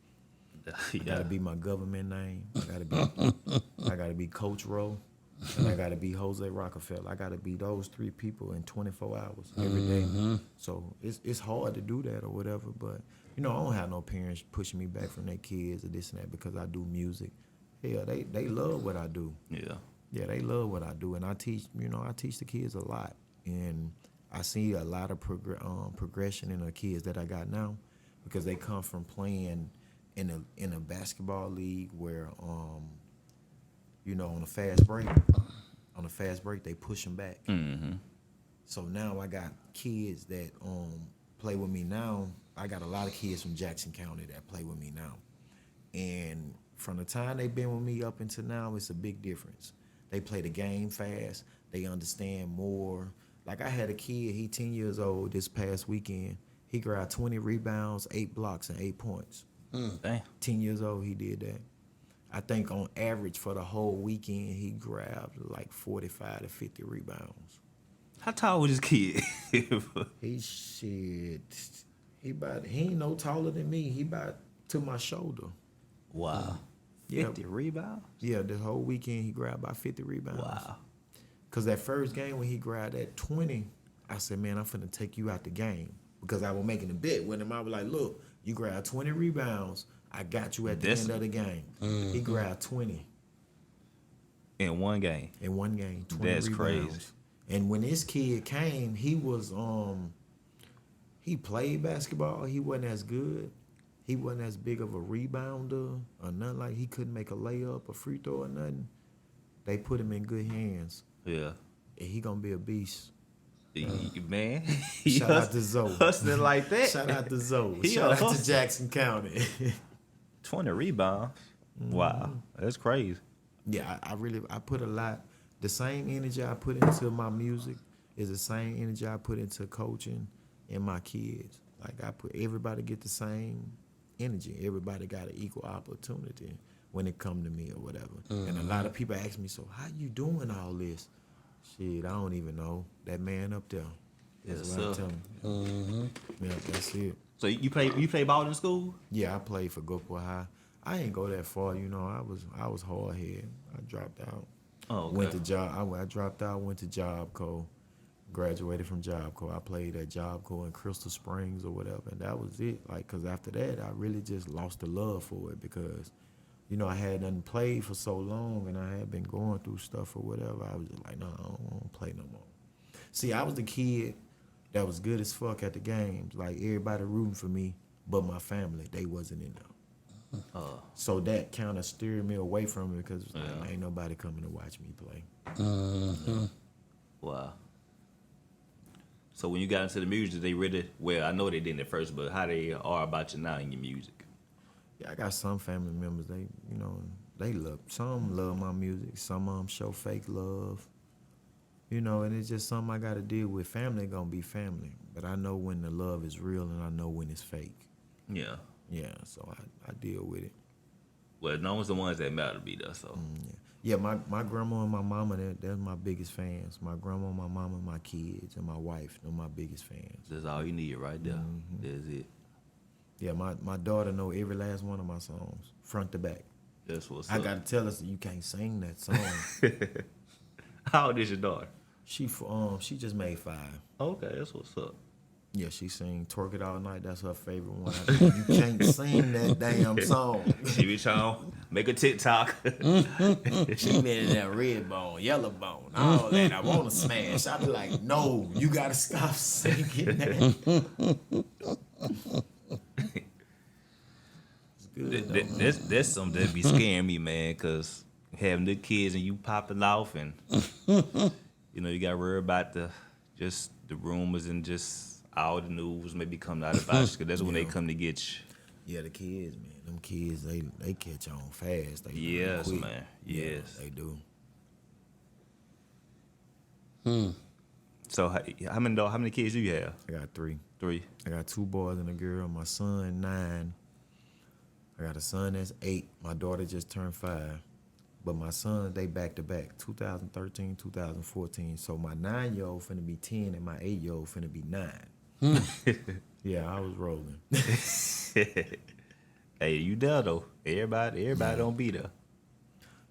I gotta be my government name. I gotta be Coach Rowe, and I gotta be Jose Rocafella. I gotta be those three people in 24 hours every day. So it's hard to do that or whatever. But I don't have no parents pushing me back from their kids or this and that, because I do music. Hell, they love what I do. Yeah, they love what I do, and I teach. I teach the kids a lot, and I see a lot of progression in the kids that I got now, because they come from playing in a basketball league where on a fast break they push them back. So now I got kids that play with me now. I got a lot of kids from Jackson County that play with me now, and from the time they've been with me up until now, it's a big difference. They play the game fast. They understand more. Like, I had a kid, he 10 years old this past weekend. He grabbed 20 rebounds, 8 blocks, and 8 points. Damn. 10 years old, he did that. I think on average for the whole weekend, he grabbed like 45 to 50 rebounds. How tall was this kid? He ain't no taller than me. He about to my shoulder. Wow. Yeah. 50 rebounds? Yeah, the whole weekend he grabbed about 50 rebounds. Wow. Because that first game when he grabbed that 20, I said, man, I'm finna take you out the game. Because I was making a bet with him. I was like, look, you grab 20 rebounds, I got you at the end of the game. He grabbed 20. In one game. In one game, 20 That's rebounds. crazy. And when this kid came, he was he played basketball. He wasn't as good. He wasn't as big of a rebounder or nothing. Like he couldn't make a layup, a free throw, or nothing. They put him in good hands. Yeah. And he gonna be a beast. Man. Shout out to Zoe. Hustling like that. Shout out to Zoe. He Shout a out to hustler. Jackson County. 20 rebounds. Wow. That's crazy. Yeah, I put a lot. The same energy I put into my music is the same energy I put into coaching and my kids. Like everybody get the same energy. Everybody got an equal opportunity when it come to me or whatever. And a lot of people ask me, so how you doing all this? Shit, I don't even know. That man up there. That's Yes, what I'm sir. telling you. Yeah, that's it. So you play ball in school? Yeah, I played for Gulfport High. I ain't go that far, you know. I was hard head. I dropped out. Oh, okay. Went to job. I dropped out. Went to Job Corps. Graduated from Job Corps. I played at Job Corps in Crystal Springs or whatever, and that was it. Like, cause after that, I really just lost the love for it because, you know, I had nothing played for so long, and I had been going through stuff or whatever. I was just like, no, I don't want to play no more. See, I was the kid that was good as fuck at the games. Like everybody rooting for me, but my family, they wasn't in there. So that kind of steered me away from it because like, ain't nobody coming to watch me play. Wow. So when you got into the music, they really, well, I know they didn't at first, but how they are about you now in your music? Yeah, I got some family members, they, you know, they love, some love my music, some of them show fake love. You know, and it's just something I got to deal with. Family gonna be family, but I know when the love is real and I know when it's fake. Yeah. Yeah, so I deal with it. Well, those the ones that matter to be there, so. Yeah, my grandma and my mama, they're my biggest fans. My grandma, my mama, my kids, and my wife, they're my biggest fans. That's all you need right there. That's it. Yeah, my daughter know every last one of my songs, front to back. That's what's I up. gotta tell her, you can't sing that song. How old is your daughter? She just made 5. Okay, that's what's up. Yeah, she sing Twerk It All Night. That's her favorite one. You can't sing that damn song. She be trying to make a TikTok. She been in that red bone, yellow bone, all that. I want to smash. I be like, no, you got to stop singing that. It's good, though. That's something that be scaring me, man, because having the kids and you popping off and, you know, you got to worry about the rumors and just all the news maybe coming out about you, because that's when they come to get you. Yeah, the kids, man. Them kids, they catch on fast. They Yes, quick. man. Yeah, Yes. they do. So how many kids do you have? I got 3. 3. I got 2 boys and a girl. My son, 9. I got a son that's 8. My daughter just turned 5. But my son, they back to back, 2013, 2014. So my 9-year-old finna be 10 and my 8-year-old finna be 9. Yeah, I was rolling. Hey, you there though. Everybody don't be there.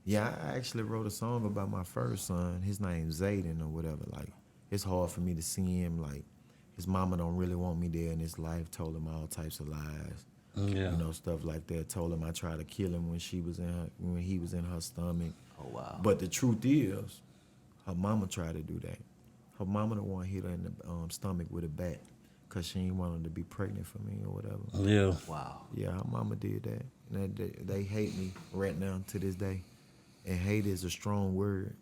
Yeah, I actually wrote a song about my first son. His name's Zayden or whatever. Like, it's hard for me to see him. Like, his mama don't really want me there in his life. Told him all types of lies. Yeah. You know, stuff like that. Told him I tried to kill him when he was in her stomach. Oh wow. But the truth is, her mama tried to do that. Her mama the one hit her in the stomach with a bat because she didn't want her to be pregnant for me or whatever. Yeah. Wow. Yeah, her mama did that. And they hate me right now to this day. And hate is a strong word.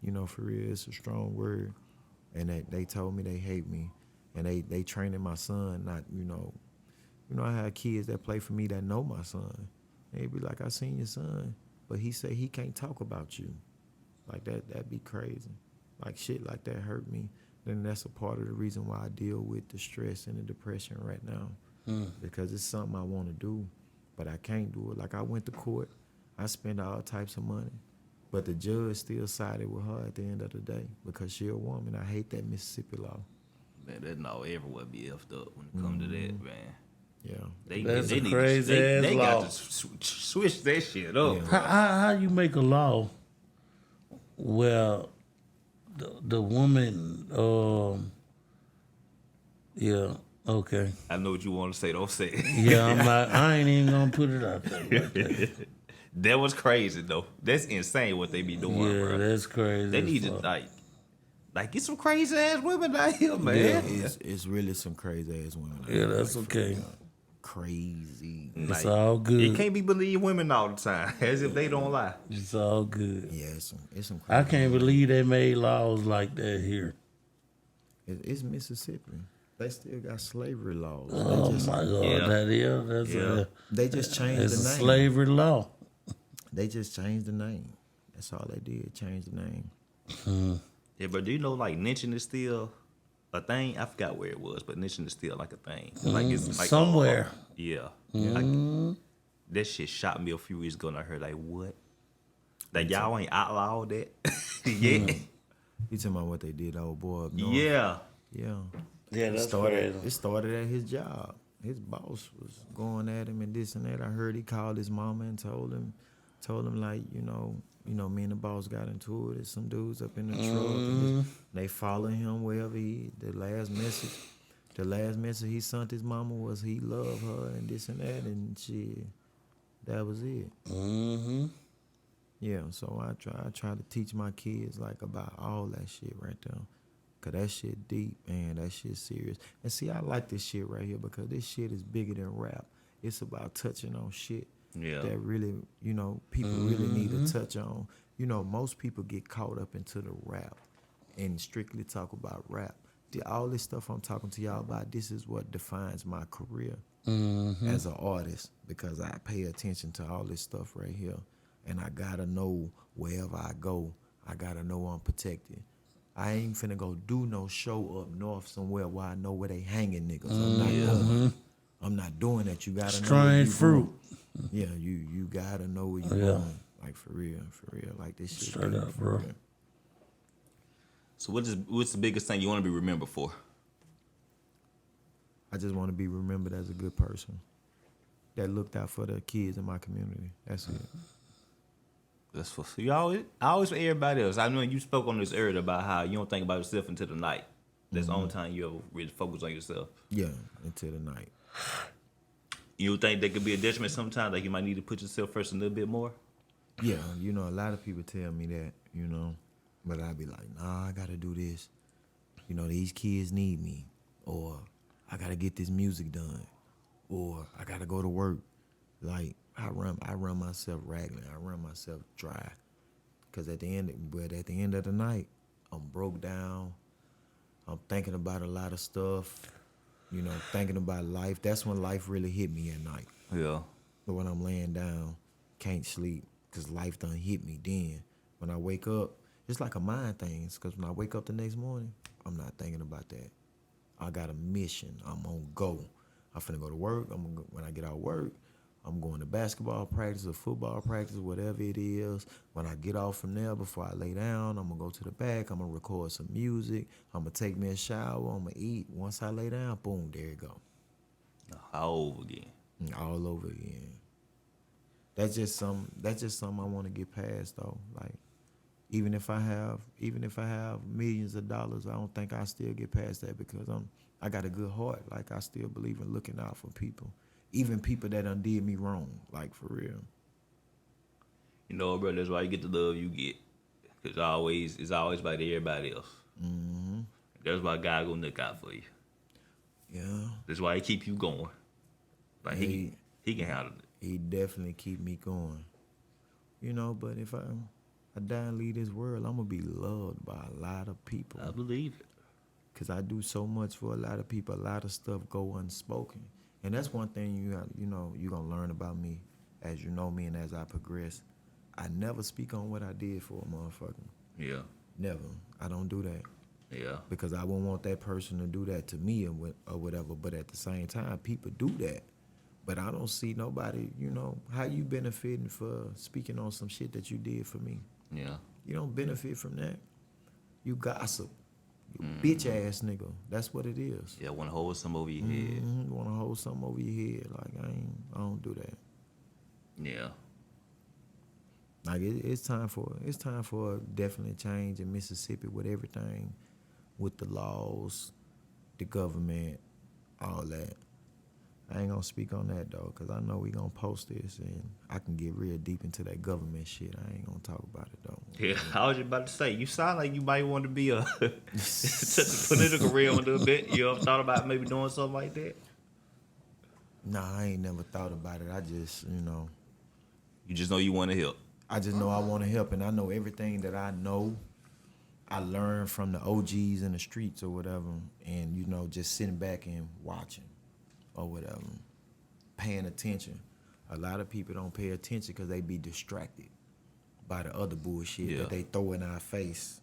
You know, for real, it's a strong word. And they told me they hate me. And they training my son, not, you know, I have kids that play for me that know my son. They be like, I seen your son, but he said he can't talk about you. Like that'd be crazy. Like shit like that hurt me. Then that's a part of the reason why I deal with the stress and the depression right now. Because it's something I want to do, but I can't do it. Like I went to court, I spent all types of money, but the judge still sided with her at the end of the day because she a woman. I hate that Mississippi law. Man, that no everywhere be effed up when it comes to that, man. Yeah. That's a need crazy ass they law. got to switch that shit up. Yeah. How you make a law where the woman Yeah. Okay. I know what you want to say. Don't say it. Yeah, I ain't even gonna put it out there. Like that. That was crazy though. That's insane what they be doing, Yeah, bro. that's crazy. They as need to fuck. like get some crazy ass women out here, man. It's really some crazy ass women. out Yeah, here, that's like, for okay. real. Crazy. It's all good. You can't be believing women all the time, as if they don't lie. It's all good. Yeah, it's some crazy. I can't believe they made laws like that here. It's Mississippi. They still got slavery laws. Oh my God, Yeah. They just changed that's the a name. slavery law. They just changed the name. That's all they did. Change the name. Yeah, but do you know like lynching is still a thing? I forgot where it was, but lynching is still like a thing. Like it's like Somewhere. Yeah. Like, that shit shot me a few weeks ago, and I heard like, what? Like y'all ain't outlawed that? Yeah. You talking about what they did, to old boy up north? Yeah. Yeah. Yeah, that's It crazy. started at his job. His boss was going at him and this and that. I heard he called his mama and told him like, you know, me and the boss got into it. There's some dudes up in the truck. And they follow him wherever the last message he sent his mama was he loved her and this and that and shit. That was it. Mm-hmm. Yeah, so I try to teach my kids like about all that shit right there. Cause that shit deep, man. That shit serious. And see, I like this shit right here because this shit is bigger than rap. It's about touching on shit that really, people really need to touch on. Most people get caught up into the rap and strictly talk about rap. All this stuff I'm talking to y'all about, this is what defines my career as an artist because I pay attention to all this stuff right here. And I gotta know wherever I go, I gotta know I'm protected. I ain't finna go do no show up north somewhere where I know where they hanging niggas. I'm not going. I'm not doing that. You gotta know where you Strange fruit. going. Yeah, you gotta know where you going. Like for real. Like this shit. Straight deep, up, for bro. real. So what's the biggest thing you want to be remembered for? I just want to be remembered as a good person that looked out for the kids in my community. That's it. That's for I always for everybody else. I know you spoke on this earlier about how you don't think about yourself until the night. That's the only time you ever really focus on yourself. Yeah, until the night. You think there could be a detriment sometimes, like you might need to put yourself first a little bit more? Yeah, a lot of people tell me that, but I be like, nah, I gotta do this. These kids need me, or I gotta get this music done, or I gotta go to work. Like I run myself ragged. I run myself dry, cause at the end of the night, I'm broke down. I'm thinking about a lot of stuff. Thinking about life. That's when life really hit me at night. Yeah. But when I'm laying down, can't sleep, cause life done hit me then. When I wake up, it's like a mind thing, cause when I wake up the next morning, I'm not thinking about that. I got a mission. I'm on go. I'm finna go to work. When I get out of work, I'm going to basketball practice or football practice, whatever it is. When I get off from there, before I lay down, I'm gonna go to the back. I'm gonna record some music. I'm gonna take me a shower. I'm gonna eat. Once I lay down, boom, there it go. All over again. All over again. That's just something I want to get past though. Like, even if I have millions of dollars, I don't think I still get past that because I got a good heart. Like, I still believe in looking out for people, even people that done did me wrong. Like, for real. Bro, that's why you get the love you get. Cause it's always about everybody else. Mm-hmm. That's why God gonna look out for you. Yeah. That's why he keep you going. Like he can handle it. He definitely keep me going. But if I die and leave this world, I'm gonna be loved by a lot of people. I believe it. Cause I do so much for a lot of people. A lot of stuff go unspoken, and that's one thing you gonna learn about me as you know me and as I progress. I never speak on what I did for a motherfucker. Yeah. Never. I don't do that. Yeah. Because I wouldn't want that person to do that to me or whatever. But at the same time, people do that. But I don't see nobody, how you benefiting for speaking on some shit that you did for me. Yeah. You don't benefit from that. You gossip. You bitch ass nigga. That's what it is. Yeah, wanna hold something over your head. You wanna hold something over your head. Like I don't do that. Yeah. Like it's time for a definite change in Mississippi with everything, with the laws, the government, all that. I ain't gonna speak on that though, cause I know we gonna post this and I can get real deep into that government shit. I ain't gonna talk about it though. Yeah, I was just about to say, you sound like you might want to be a to the political realm a little bit. You ever thought about maybe doing something like that? Nah, I ain't never thought about it. I just, You just know you want to help. I just know I want to help, and I know everything that I know. I learned from the OGs in the streets or whatever, and just sitting back and watching or whatever, paying attention. A lot of people don't pay attention because they be distracted by the other bullshit that they throw in our face.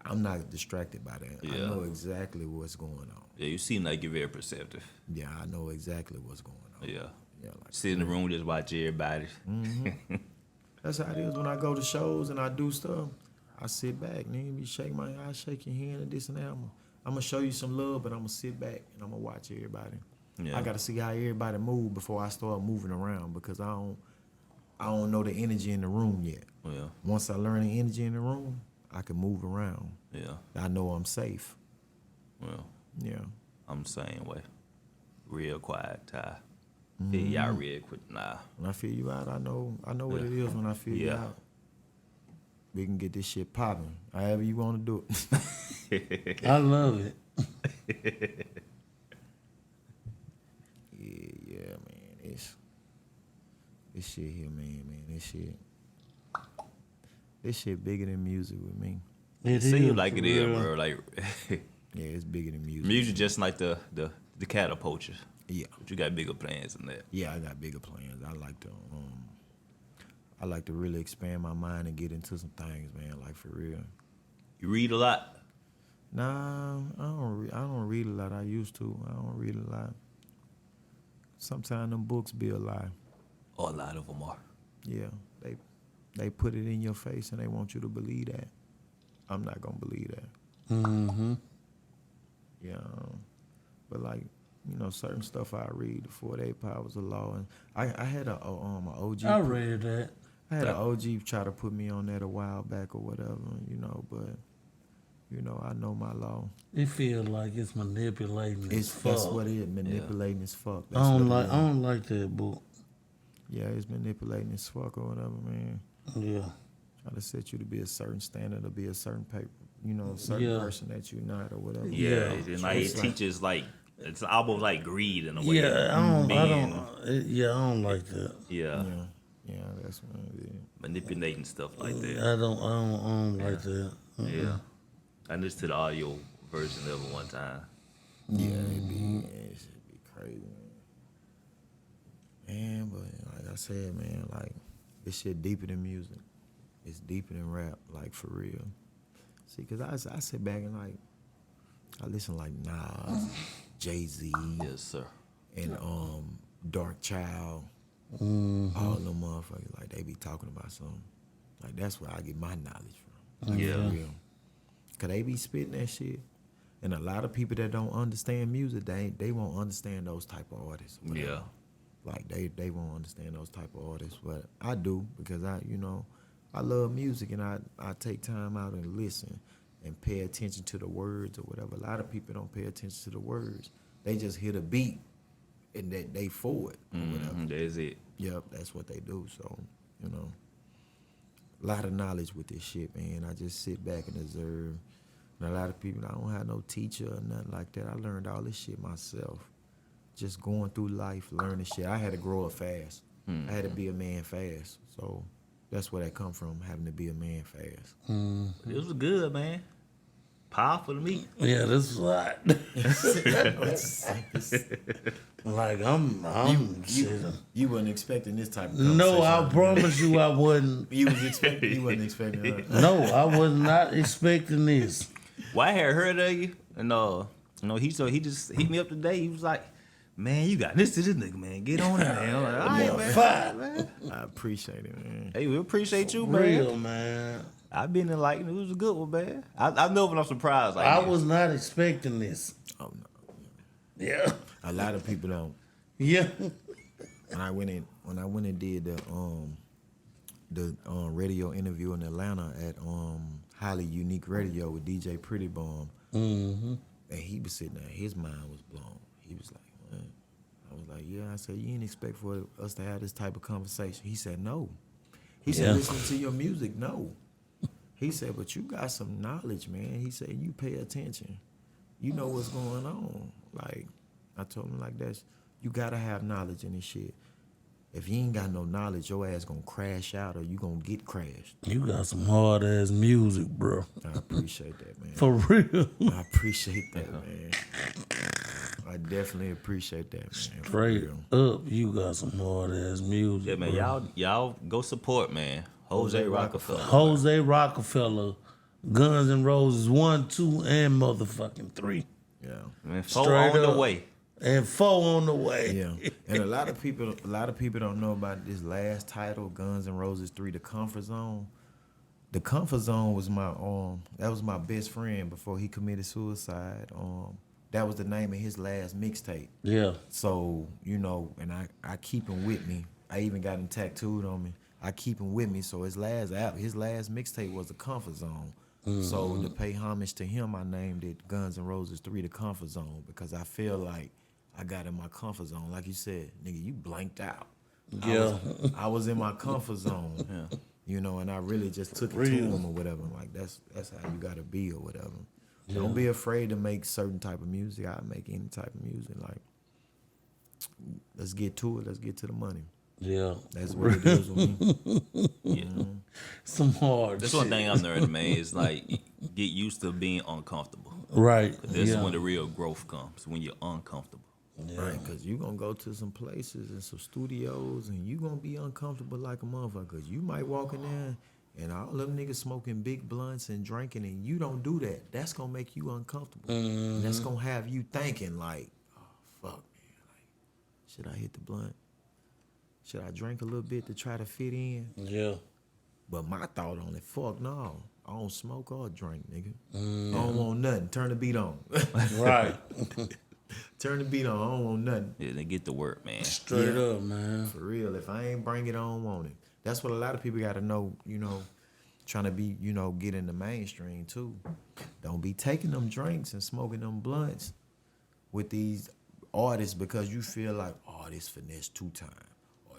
I'm not distracted by that. Yeah. I know exactly what's going on. Yeah, you seem like you're very perceptive. Yeah, I know exactly what's going on. Yeah. Yeah, like Sit in the room, just watch everybody. that's how it is when I go to shows and I do stuff. I sit back, nigga, you shake my hand, I shake your hand and this and that. I'm gonna show you some love, but I'm gonna sit back and I'm gonna watch everybody. Yeah. I gotta see how everybody move before I start moving around because I don't know the energy in the room yet. Yeah. Once I learn the energy in the room, I can move around. Yeah. I know I'm safe. Well, Yeah. I'm the same way. Real quiet, Ty. Feel y'all real quick. Nah. When I feel you out, I know what it is when I feel you out. We can get this shit popping. However you want to do it. I love it. Yeah, man. This shit here, man. This shit bigger than music with me. It seems like it is, bro. Like Yeah, it's bigger than music. music just like the catapult you. Yeah. But you got bigger plans than that. Yeah, I got bigger plans. I like to really expand my mind and get into some things, man. Like for real. You read a lot? Nah, I don't read a lot. I used to. I don't read a lot. Sometimes them books be a lie. Oh, a lot of them are. Yeah, they put it in your face and they want you to believe that. I'm not gonna believe that. Mm-hmm. Yeah, but like certain stuff I read, the 48 Powers of Law, and I had a OG. I read that. I had an OG try to put me on that a while back or whatever, but I know my law. It feel like it's manipulating. That's what it is, manipulating as fuck. I don't like that book. Yeah, it's manipulating as fuck or whatever, man. Yeah. Try to set you to be a certain standard or be a certain paper, a certain person that you're not or whatever. Yeah, and like it teaches like it's almost like greed in a way. Yeah, I don't like that. Yeah. Yeah, that's what it is. Manipulating stuff like that. I don't like that. Yeah. I listened to the audio version of it one time. Yeah, it should be crazy, man. But like I said, man, like this shit deeper than music. It's deeper than rap, like for real. See, cause I sit back and like I listen like Nas, Jay-Z, Yes, sir. and Dark Child, all them motherfuckers. Like they be talking about something. Like that's where I get my knowledge from. Like, Yeah. for real. Cause they be spitting that shit. And a lot of people that don't understand music, they won't understand those type of artists. Whatever. Yeah. Like they won't understand those type of artists, but I do because I love music and I take time out and listen and pay attention to the words or whatever. A lot of people don't pay attention to the words. They just hit a beat and they forward or whatever. That's it. Yep, that's what they do. So, a lot of knowledge with this shit, man. I just sit back and observe. And a lot of people, I don't have no teacher or nothing like that. I learned all this shit myself. Just going through life, learning shit. I had to grow up fast. I had to be a man fast. So that's where that come from, having to be a man fast. It was good, man. Powerful to me. Yeah, this is a lot. Like I'm shit. You wasn't expecting this type of conversation. No, I promise you I wasn't. You wasn't expecting that. No, I was not expecting this. Well, I had heard of you, and he just hit me up today. He was like, "Man, you got this nigga, man. Get on it, man." I'm like, "All right, man. Fine. man. I appreciate it, man. Hey, we appreciate you, man. Real, man. I've been in it was a good one, man. I know when I'm surprised. Like I this. was not expecting this. Oh no. Yeah. A lot of people don't. Yeah. When I went and did the radio interview in Atlanta at Highly Unique Radio with DJ Pretty Bomb, and he was sitting there, his mind was blown. He was like, yeah. I said, you didn't expect for us to have this type of conversation. He said, no. He said, listen to your music, no. He said, but you got some knowledge, man. He said, you pay attention. You know what's going on. Like, I told him like that. You gotta have knowledge in this shit. If you ain't got no knowledge, your ass gonna crash out or you gonna get crashed. You got some hard ass music, bro. I appreciate that, man. For real. I appreciate that, man. I definitely appreciate that, man. Straight up, you got some hard ass music. Yeah, man. Bro. Y'all go support, man. Jose Rocafella. Jose Rocafella, Guns N' Roses 1, 2, and motherfucking 3. Yeah. Man, 4 Straight on up. the way. And 4 on the way. Yeah. And a lot of people don't know about this last title, Guns N' Roses 3, The Comfort Zone. The Comfort Zone was my best friend before he committed suicide. That was the name of his last mixtape. Yeah. So, you know, and I keep him with me. I even got him tattooed on me. I keep him with me. So his last mixtape was The Comfort Zone. Mm-hmm. So to pay homage to him, I named it Guns N' Roses 3, The Comfort Zone, because I feel like I got in my comfort zone. Like you said, nigga, you blanked out. Yeah. I was in my comfort zone. Yeah. You know, and I really just took it to him or whatever. Like that's how you gotta be or whatever. Yeah. Don't be afraid to make certain type of music. I make any type of music. Like, let's get to it. Let's get to the money. Yeah. That's what it is with me. Yeah. Some hard That's shit. one thing I've learned, man, is like get used to being uncomfortable. Right. This is when the real growth comes, when you're uncomfortable. Yeah. Right, because you're going to go to some places and some studios and you're going to be uncomfortable like a motherfucker. Because you might walk in there and all them niggas smoking big blunts and drinking and you don't do that. That's going to make you uncomfortable. Mm-hmm. And that's going to have you thinking like, oh, fuck, man. Like, should I hit the blunt? Should I drink a little bit to try to fit in? Yeah. But my thought on it, fuck no. I don't smoke or drink, nigga. I don't want nothing. Turn the beat on. Right. Turn the beat on. I don't want nothing. Yeah, they get to work, man. Straight up, man. For real. If I ain't bring it, I don't want it. That's what a lot of people got to know, you know, trying to be, you know, get in the mainstream too. Don't be taking them drinks and smoking them blunts with these artists because you feel like, oh, this finesse 2 times.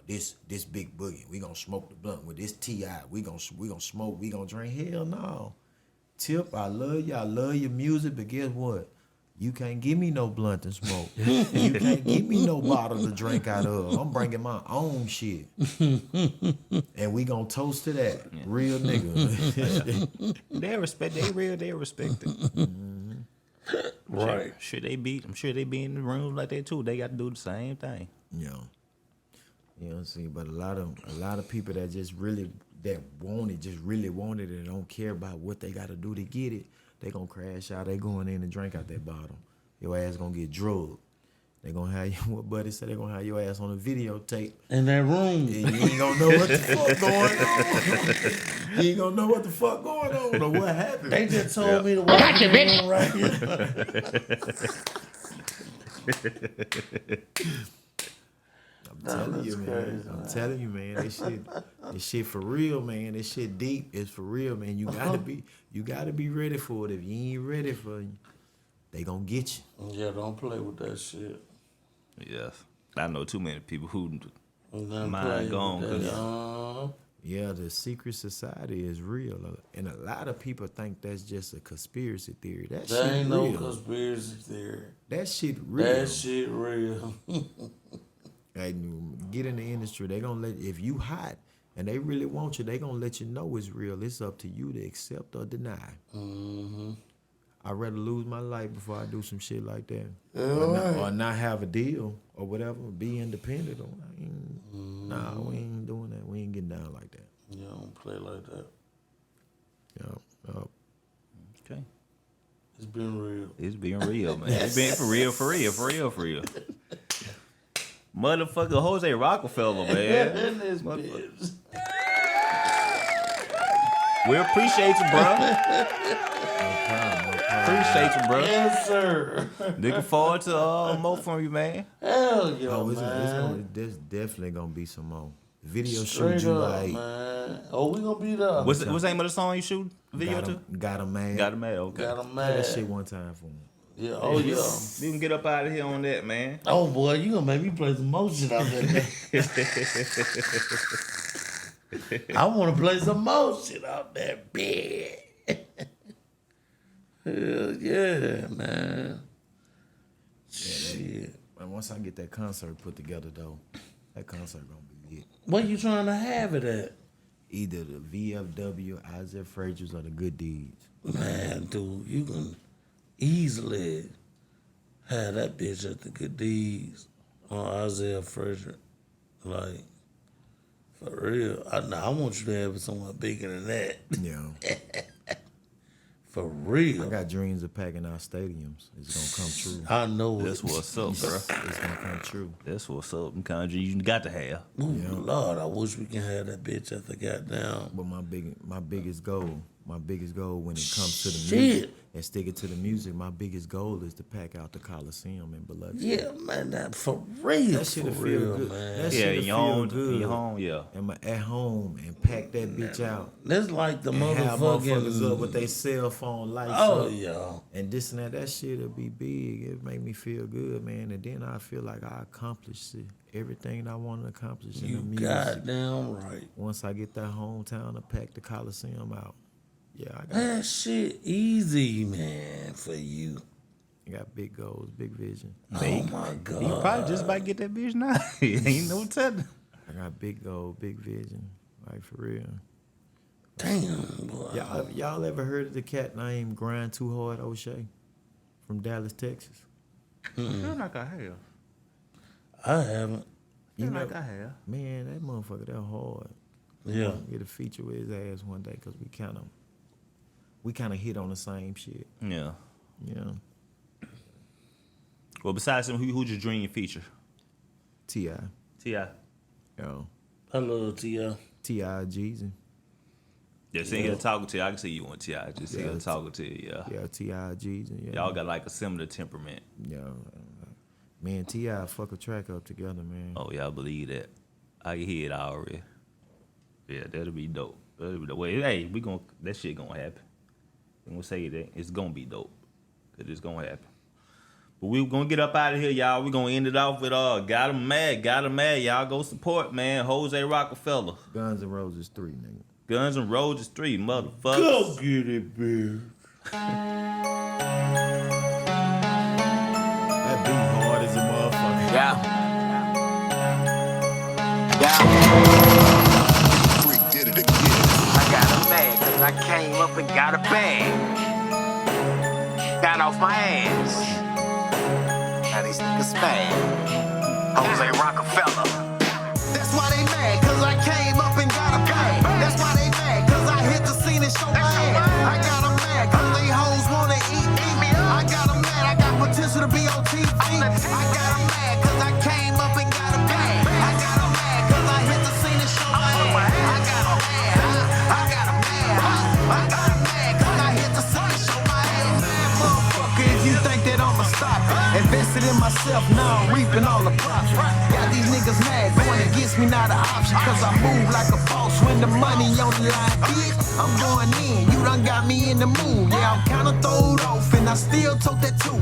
This big boogie, we gonna smoke the blunt with this T.I. We gonna smoke, we gonna drink. Hell no. Tip, I love you, I love your music, but guess what? You can't give me no blunt to smoke. You can't give me no bottle to drink out of. I'm bringing my own shit. And we gonna toast to that. Yeah. Real nigga. They respect it. Mm-hmm. Right. I'm sure they be in the room like that too. They got to do the same thing. Yeah. You know what I'm saying? But a lot of people that just really want it and don't care about what they got to do to get it, they gonna crash out. They going in and drink out that bottle. Your ass gonna get drugged. They gonna have you. What buddy said? They gonna have your ass on a videotape in that room. And you ain't gonna know what the fuck going on. You ain't gonna know what the fuck going on or what happened. They just told me to watch Gotcha, bitch. Right here. I'm telling you, man. This shit for real, man. This shit deep. It's for real, man. You gotta be ready for it. If you ain't ready for it, they gonna get you. Yeah, don't play with that shit. Yes. I know too many people who mind gone. Yeah, the secret society is real. And a lot of people think that's just a conspiracy theory. That shit ain't real. No conspiracy theory. That shit real. That shit real. And get in the industry, they gonna if you hot and they really want you, they gonna let you know it's real. It's up to you to accept or deny. Mm-hmm. I'd rather lose my life before I do some shit like that. Or not have a deal or whatever. Be independent. Nah, we ain't doing that. We ain't getting down like that. Yeah, don't play like that. Yeah. Okay. It's been real. It's been real, man. It's been for real. Motherfucker Jose Rocafella, man. This bitch. We appreciate you, bro. Appreciate you, bro. Yes, sir. Looking forward to more from you, man. Hell yeah, man. There's definitely gonna be some more. Video Straight shoot you up, like. Man. Oh, we gonna be there. What's the name of the song you shoot video to? Got 'em mad. Got 'em mad. Okay. Got 'em Play mad. that shit one time for me. Yeah, oh yeah. We can get up out of here on that, man. Oh boy, you gonna make me play some more shit out there. I wanna play some more shit out there, bitch. Hell yeah, man. Shit. And once I get that concert put together though, that concert gonna be lit. Where you trying to have it at? Either the VFW, Isaiah Frazier's, or the Good Deeds. Man, dude, you can easily have that bitch at the Good Deeds on Isaiah Frazier. Like, for real. I want you to have it somewhere bigger than that. Yeah. For real. I got dreams of packing out stadiums. It's gonna come true. I know That's what's up, bro. It's gonna come true. That's what's up. Them kind of you got to have. Ooh, Lord, I wish we can have that bitch at the goddamn. But my biggest goal when it comes to the Shit. music and sticking to the music, my biggest goal is to pack out the Coliseum in Biloxi. Yeah, man, that for real. That shit'll for feel real, good. man. That Yeah, shit'll in your feel own, good. in your home, yeah. At home and pack that bitch out. That's like the And have motherfuckers motherfucking. up with their cell phone lights Oh, up. yeah. And this and that. That shit'll be big. It make me feel good, man. And then I feel like I accomplished everything I want to accomplish in You the music. goddamn right. Once I get that hometown to pack the Coliseum out. Yeah, I That shit easy, man, for you. got big goals, big vision. Oh my God. You probably just about to get that bitch now. Ain't no telling. I got big goals, big vision. Like for real. Damn, boy. Y'all ever heard of the cat named Grind Too Hard O'Shea from Dallas, Texas? I feel like I have. I haven't. You like know, I have. man, that motherfucker that hard. Yeah. Get a feature with his ass one day because we kind of hit on the same shit. Yeah. Yeah. Well, besides him, who's your dream feature? T.I. T.I. Yo. I love T.I. T.I. Jeezy. Yeah, sitting here talking to you, I can see you on T.I. Just sitting Yeah, here talking to you, yeah. Yeah, T.I. Jeezy. Yeah. Y'all got like a similar temperament. Yeah. Me and T.I. fuck a track up together, man. Oh, yeah, I believe that. I can hear it already. Yeah, that'll be dope. That'll be dope. Well, hey, that shit gonna happen. I'm gonna say that it's gonna be dope. Cause it's gonna happen. But we gonna get up out of here, y'all. We gonna end it off with Got 'em Mad. Y'all go support, man. Jose Rocafella. Guns N' Roses 3, nigga. Guns N' Roses 3, motherfuckers. Go get it, bitch. That beat hard as a motherfucker. Yeah. Freak did it again. I got a mad cause I came up and got a bag. Got off my ass. Now these niggas mad. Jose Rocafella. That's why they mad, cause I came up and got a bag. That's why they mad, cause I hit the scene and show my ass. I got them mad, cause they hoes wanna eat me up. I got them mad, I got potential to be on TV. I got them mad, cause I came up and got a bag. I got them mad, cause I hit the scene and show my ass. I got them mad, I got them mad. I got them mad, cause I hit the scene and show my ass. Mad motherfucker, if you think that I'ma stop it. Invested in myself, now I'm reaping all the profit. Got these niggas mad, going against me not an option. Cause I move like a boss when the money on the line, bitch. I'm going in, you done got me in the mood. Yeah, I'm kinda throwed off and I still tote that too.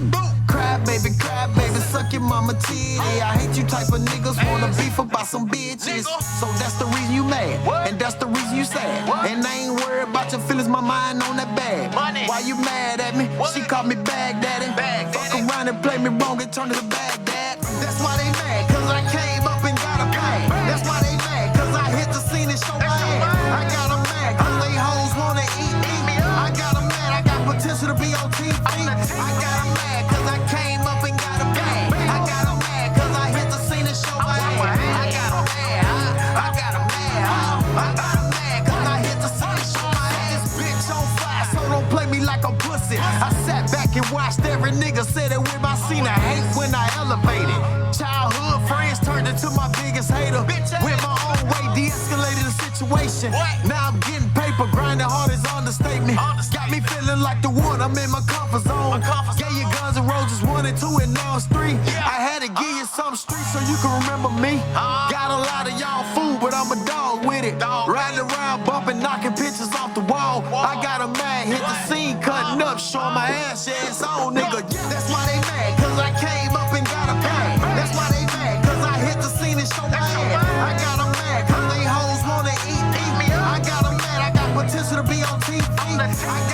Cry baby, suck your mama titty. I hate you type of niggas wanna beef about some bitches. So that's the reason you mad, and that's the reason you sad. And I ain't worried about your feelings, my mind on that bag. Why you mad at me? She called me Baghdaddy. Fuck around and play me wrong and turn to the Baghdad. That's why they mad, cause I came up and got a bag. That's why they mad, cause I hit the scene and show my ass. I got them mad, cause they hoes wanna eat me up. I got them mad, I got potential to be on TV. I got them mad, cause I came up and got a bag. I got them mad, cause I hit the scene and show my ass. I got them mad, I got them mad. I got them mad, cause I hit the scene and show my ass. This bitch on fire, so don't play me like a pussy. I sat back and watched every nigga say that with my scene. I hate when I elevated. Childhood friends turned into my biggest hater. Went my own way, de-escalated the situation. Now I'm getting paper, grinding hard is understatement. Got me feeling like the one, I'm in my comfort zone. Gave you Guns N' Roses 1 and 2 and now it's 3. I had to give you some streets so you can remember me. Got a lot of y'all food, but I'm a dog with it. Riding around, bumping, knocking pictures off the wall. I got a man, hit the scene, cutting up, showing my ass, yeah, it's on, nigga. That's I